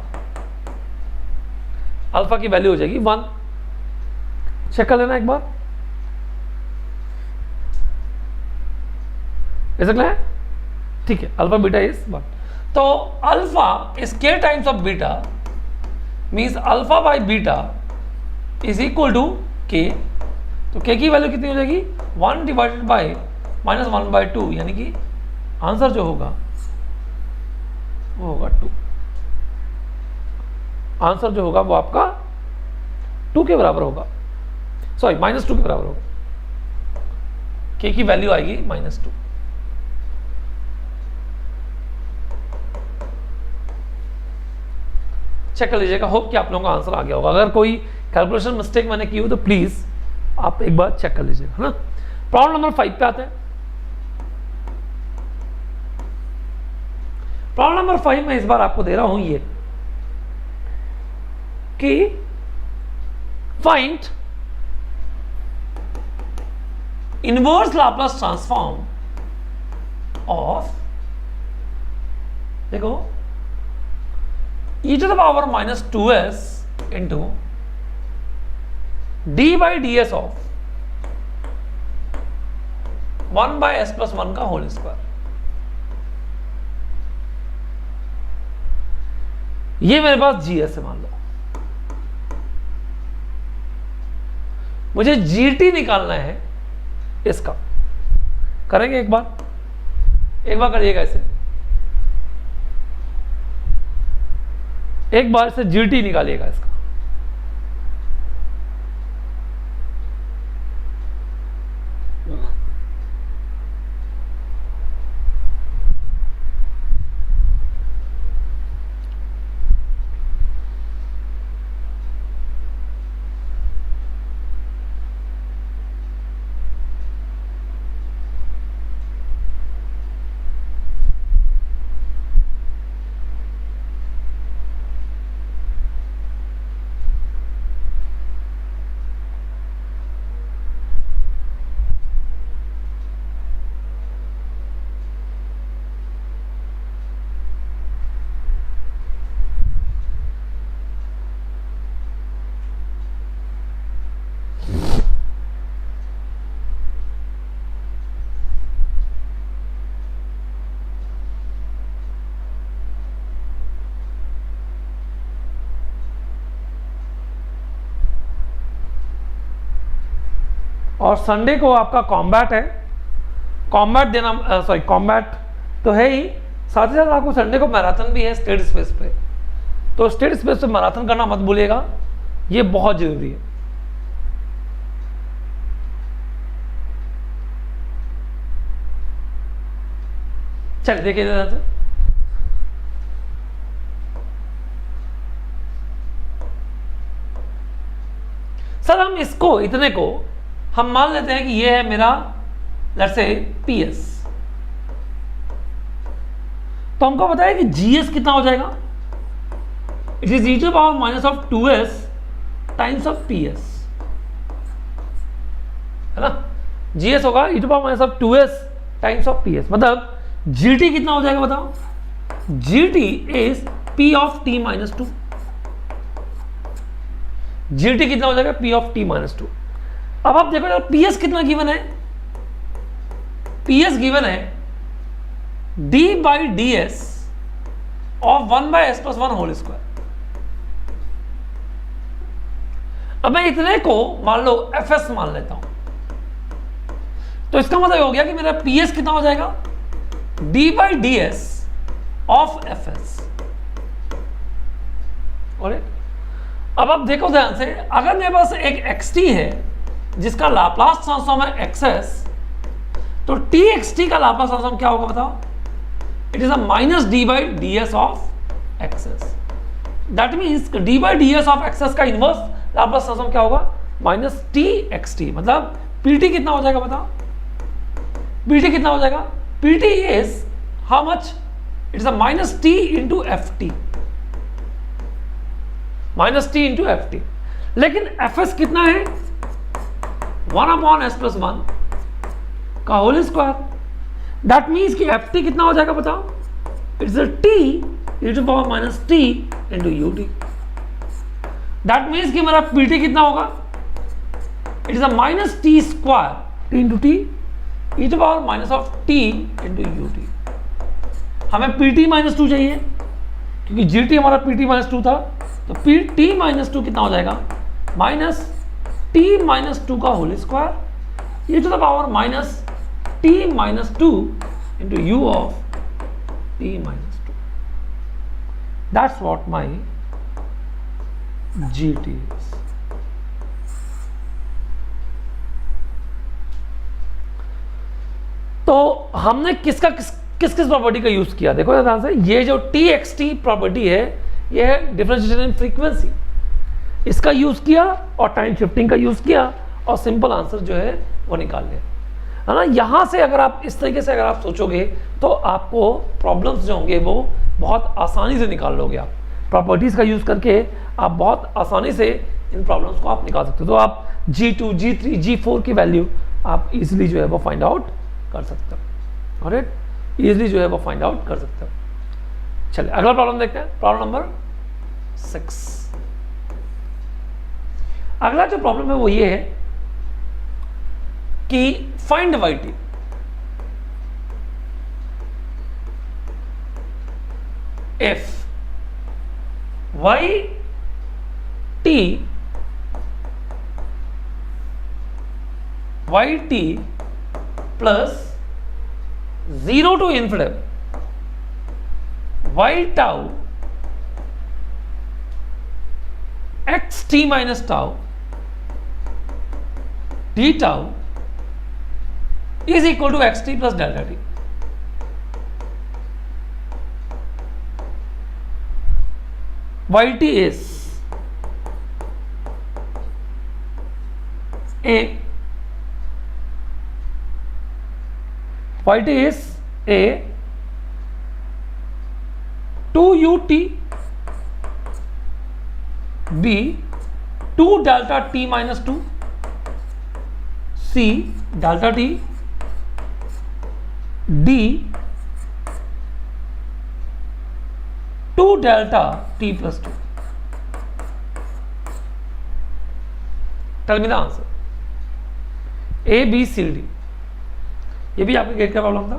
अल्फा की वैल्यू हो जाएगी 1. चेक कर लेना एक बार. ऐसा क्लियर है? ठीक है, अल्फा बीटा इज 1. तो alpha is k times of beta means alpha by beta is equal to k. तो k की वैल्यू कितनी हो जाएगी? 1 डिवाइडेड बाई -1/2, यानी कि आंसर जो होगा वो होगा 2. आंसर जो होगा वो आपका 2 के बराबर होगा, सॉरी -2 के बराबर होगा. k की वैल्यू आएगी -2. चेक कर लीजिएगा, होप कि आप लोगों का आंसर आ गया होगा. अगर कोई कैलकुलेशन मिस्टेक मैंने की हो तो प्लीज आप एक बार चेक कर लीजिएगा, है ना. प्रॉब्लम नंबर 5 पे आते हैं. प्रॉब्लम नंबर 5 में इस बार आपको दे रहा हूं ये कि find inverse Laplace transform of, देखो, e to the power -2s into d by ds of 1 by s plus 1 का होल स्क्वायर. ये मेरे पास GS है, मान लो मुझे GT निकालना है इसका. करेंगे एक बार करिएगा इसे, एक बार से GT निकालिएगा इसका. और संडे को आपका कॉम्बैट है. कॉम्बैट देना, सॉरी कॉम्बैट तो है ही, साथ ही साथ आपको संडे को मैराथन भी है स्टेट स्पेस पे. तो स्टेट स्पेस पे मैराथन करना मत भूलिएगा, ये बहुत जरूरी है. चलिए देखिए ध्यान से. सर हम इसको, इतने को हम मान लेते हैं कि ये है मेरा लेट्स से PS. तो हमको बताया कि GS कितना हो जाएगा? It is e to the power -2s times of PS, है ना. GS होगा e to the power -2s times of PS. मतलब GT कितना हो जाएगा बताओ? GT is P of t -2. GT कितना हो जाएगा? P of t -2. अब आप देखो यार PS कितना गिवन है? PS गिवन है d by ds of 1 by s plus 1 whole square. अब मैं इतने को मान लो Fs मान लेता हूं, तो इसका मतलब हो गया कि मेरा PS कितना हो जाएगा? d by ds of Fs. अब आप देखो ध्यान से, अगर मेरे पास एक xt है जिसका लाप्लास ट्रांसफॉर्म है xs, तो txt का लाप्लास ट्रांसफॉर्म क्या होगा बताओ? It is a -d by ds of xs. That means d by ds of xs का इनवर्स लाप्लास ट्रांसफॉर्म क्या होगा? -txt. मतलब pt कितना हो जाएगा बताओ? pt कितना हो जाएगा? pt is how much? It is a -t into ft. -t into ft. लेकिन fs कितना है? 1/s+1 का होल स्क्वायर. दैट मीन्स कि ft कितना हो जाएगा बताओ? It's a t e to the power -t into ut. That means कि मेरा pt कितना होगा? It is a -t² t into t e to power minus of t into U T. हमें pt माइनस 2 चाहिए क्योंकि gt हमारा pt माइनस 2 था, तो pt माइनस 2 कितना हो जाएगा, माइनस t माइनस 2 का whole square e to the power minus t minus 2 into u of t minus 2। That's what my gt is। तो हमने किस किस प्रॉपर्टी का यूज किया, देखो ध्यान से, ये जो txt प्रॉपर्टी है ये है डिफरेंशिएशन इन फ्रीक्वेंसी, इसका यूज किया और टाइम शिफ्टिंग का यूज किया और सिंपल आंसर जो है वो निकाल लिया, है ना। यहां से अगर आप इस तरीके से अगर आप सोचोगे तो आपको प्रॉब्लम्स जो होंगे वो बहुत आसानी से निकाल लोगे। आप प्रॉपर्टीज का यूज करके आप बहुत आसानी से इन प्रॉब्लम्स को आप निकाल सकते हो। तो आप G2, G3, G4 की वैल्यू आप इजीली जो है वो फाइंड आउट कर सकते हो, ऑलराइट, इजीली जो है वो फाइंड आउट कर सकते हो। चलिए अगला प्रॉब्लम देखते हैं, प्रॉब्लम नंबर 6। अगला जो प्रॉब्लम है वो ये है कि find yt, if yt plus 0 to infinity y tau xt minus tau d tau is equal to xt plus delta t। yt is a 2ut b 2 delta t minus 2 c delta t d 2 delta t plus 2। Tell me the answer। A B C D, ये भी आपके गेट का प्रॉब्लम था।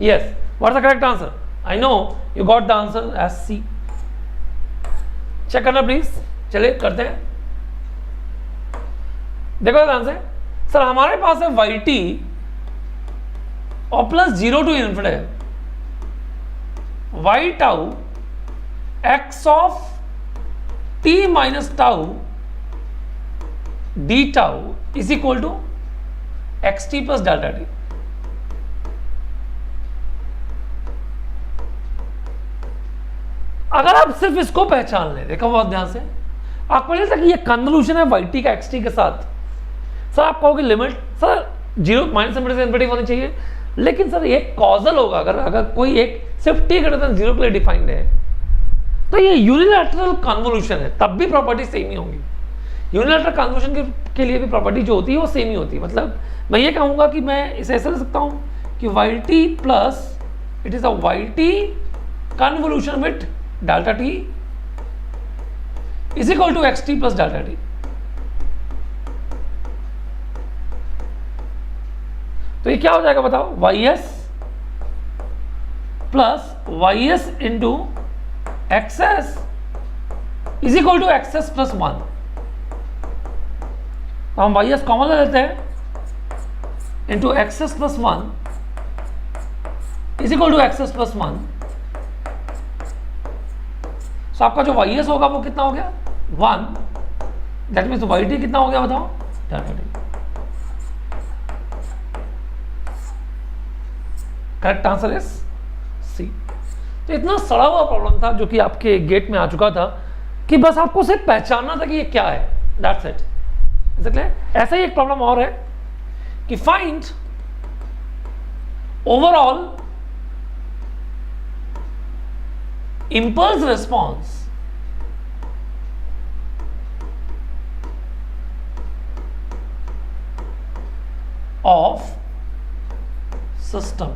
Yes, what's the correct answer? I know you got the answer as C। Check करना प्लीज, चलिए करते हैं। देखो ध्यान से, सर हमारे पास है yt और plus 0 to infinity y tau x of t minus tau d tau is equal to xt plus delta t. अगर आप सिर्फ इसको पहचान लें, देखो बहुत ध्यान से, आपको लगता है कि ये कन्वोल्यूशन है yt का xt के साथ, सर आप कहोगे लिमिट सर 0 माइनस से इन्फिनिटी होनी चाहिए, लेकिन सर ये कॉजल होगा अगर कोई एक सिर्फ t ग्रेटर देन 0 के लिए डिफाइंड है, तो ये यूनिलैटरल कन्वोल्यूशन है, तब भी प्रॉपर्टी सेम ही होंगी। यूनिलैटरल कन्वोल्यूशन के लिए भी प्रॉपर्टी जो होती है वो सेम ही होती है। मतलब मैं ये कहूँगा कि मैं इसे ऐसे लिख सकता हूँ कि yt plus it is a yt convolution with delta t is equal to xt plus delta t। तो ये क्या हो जाएगा बताओ, ys plus ys into X s is equal to X s plus 1। तो हम ys कॉमन ले लेते हैं, into X s plus 1 is equal to X s plus 1, so आपका जो वाई एस होगा वो कितना हो गया 1, दैट मीन्स वाई टी कितना हो गया बताओ 1080। Correct answer is C. तो इतना सड़ा हुआ प्रॉब्लम था जो कि आपके गेट में आ चुका था कि बस आपको सिर्फ पहचानना था कि ये क्या है, दैट्स इट। ऐसा ही एक प्रॉब्लम और है कि find overall impulse response of system.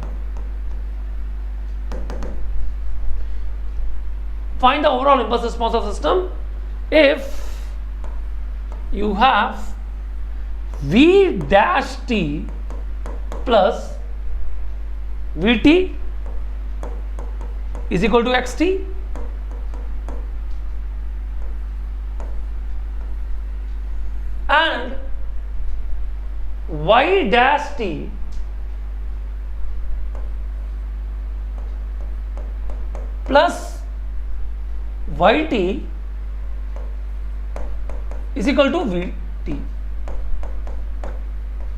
Find the overall impulse response of system if you have V dash t plus Vt is equal to xt and y dash t plus yt is equal to vt।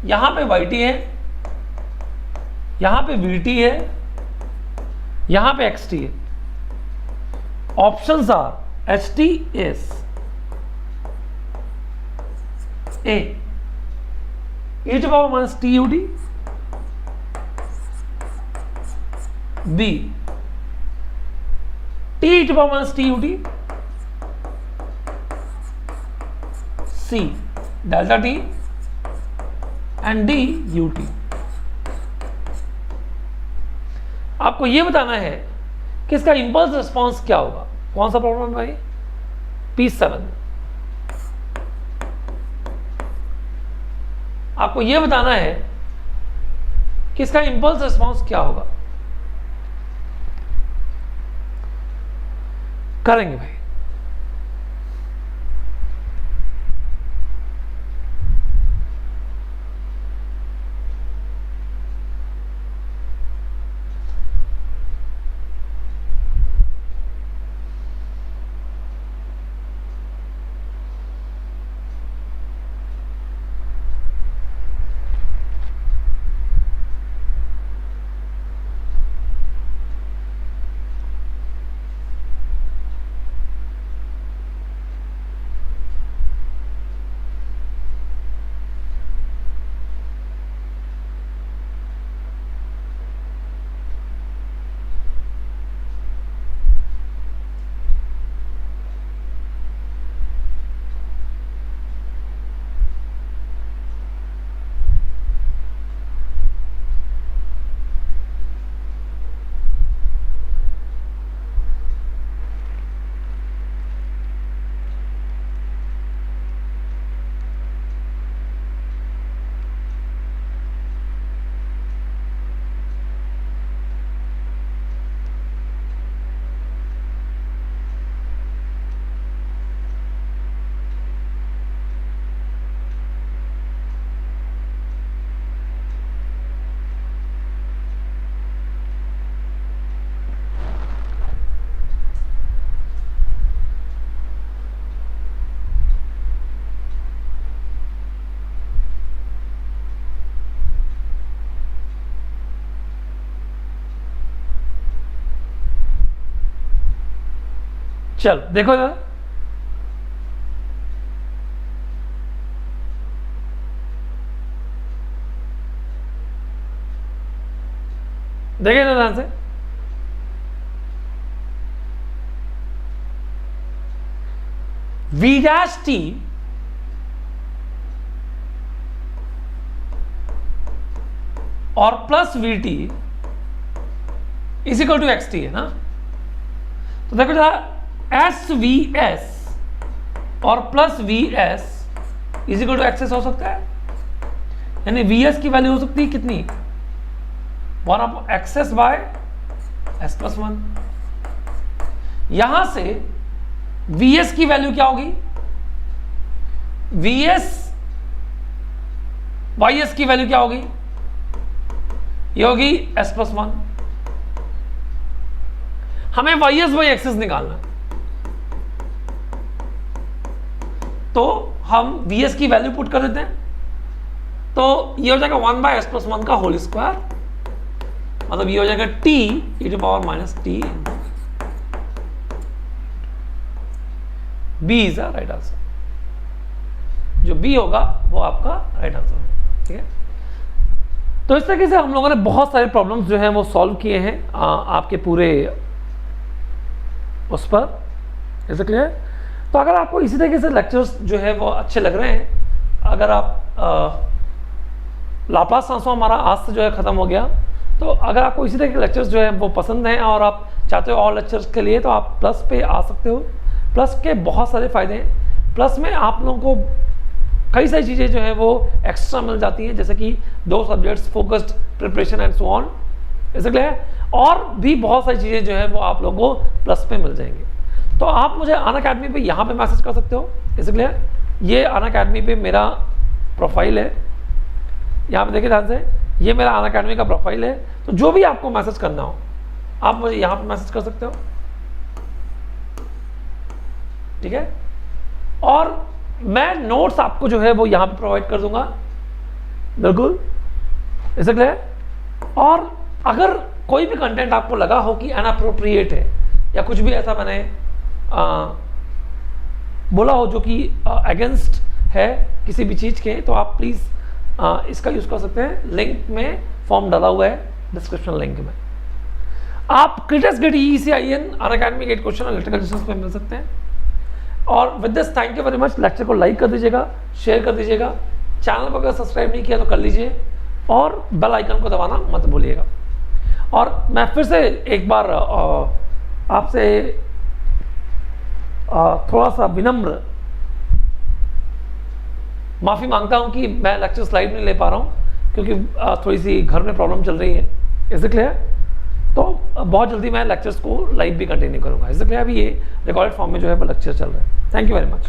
यहां पे yt है, यहां पे vt है, यहां पे xt है। Options R H T S A e to power minus t ut, b t e to power minus t ut, c delta t and d ut। आपको यह बताना है कि इसका इंपल्स रिस्पांस क्या होगा। कौन सा प्रॉब्लम भाई? P7। आपको यह बताना है कि इसका इंपल्स रिस्पांस क्या होगा। करेंगे भाई। चल देखो जरा, देखे ना ध्यान से। V dash t और plus v t is equal to x t है ना। तो देखो जरा, एस वी एस और plus v s is equal to X s हो सकता है, यानी वी एस की वैल्यू हो सकती है कितनी, 1 upon access by S plus 1। यहां से वी एस की वैल्यू क्या होगी, वी एस वाई एस की वैल्यू क्या होगी, ये होगी s+1। हमें ys बाई एक्सिस निकालना है, तो हम vs की वैल्यू पुट कर देते हैं, तो ये हो जाएगा 1/s+1 का होल स्क्वायर, मतलब ये हो जाएगा t e to power minus t। b इज अ राइट आंसर, जो b होगा वो आपका राइट आंसर है। ठीक है, तो इस तरीके से हम लोगों ने बहुत सारे प्रॉब्लम्स जो हैं वो सॉल्व किए हैं आपके पूरे उस पर। ऐसे क्लियर? तो अगर आपको इसी तरीके से लेक्चर्स जो है वो अच्छे लग रहे हैं, अगर आप लाप्लास ट्रांसफॉर्म हमारा आज से जो है ख़त्म हो गया, तो अगर आपको इसी तरह के लेक्चर्स जो है वो पसंद हैं और आप चाहते हो और लेक्चर्स के लिए, तो आप प्लस पे आ सकते हो। प्लस के बहुत सारे फ़ायदे हैं। प्लस में आप लोगों को कई सारी चीज़ें जो है वो एक्स्ट्रा मिल जाती हैं, जैसे कि 2 subjects, focused preparation and so on, ऐसे क्लियर? और भी बहुत सारी चीज़ें जो है वो आप लोगों को प्लस पे मिल जाएंगी। तो आप मुझे अनअकैडमी पे यहाँ पे मैसेज कर सकते हो, ऐसे क्लियर? ये अनअकैडमी पे मेरा प्रोफाइल है, यहाँ पे देखिए ध्यान से, ये मेरा अनअकैडमी का प्रोफाइल है। तो जो भी आपको मैसेज करना हो आप मुझे यहाँ पे मैसेज कर सकते हो, ठीक है? और मैं नोट्स आपको जो है वो यहाँ पे प्रोवाइड कर दूंगा, बिल्कुल, ऐसे क्लियर? और अगर कोई भी कंटेंट आपको लगा हो कि अनअप्रोप्रिएट है या कुछ भी ऐसा मैंने बोला हो जो कि अगेंस्ट है किसी भी चीज़ के, तो आप प्लीज़ इसका यूज़ कर सकते हैं। लिंक में फॉर्म डाला हुआ है डिस्क्रिप्शन लिंक में। आप क्रिटेस GATE ECIN Unacademy GATE question और इलेक्ट्रिकल डिस्टेंस पे मिल सकते हैं। और with this thank you very much. Lecture को लाइक कर दीजिएगा, शेयर कर दीजिएगा, चैनल को अगर सब्सक्राइब नहीं किया तो कर लीजिए और बेल आइकन को दबाना मत भूलिएगा। और मैं फिर से एक बार आपसे थोड़ा सा विनम्र माफ़ी मांगता हूं कि मैं लेक्चर स्लाइड नहीं ले पा रहा हूं, क्योंकि थोड़ी सी घर में प्रॉब्लम चल रही है। Is it clear? तो बहुत जल्दी मैं लेक्चर्स को लाइव भी कंटिन्यू करूंगा। Is it clear? अभी ये रिकॉर्डेड फॉर्म में जो है वो लेक्चर चल रहा है। Thank you very much.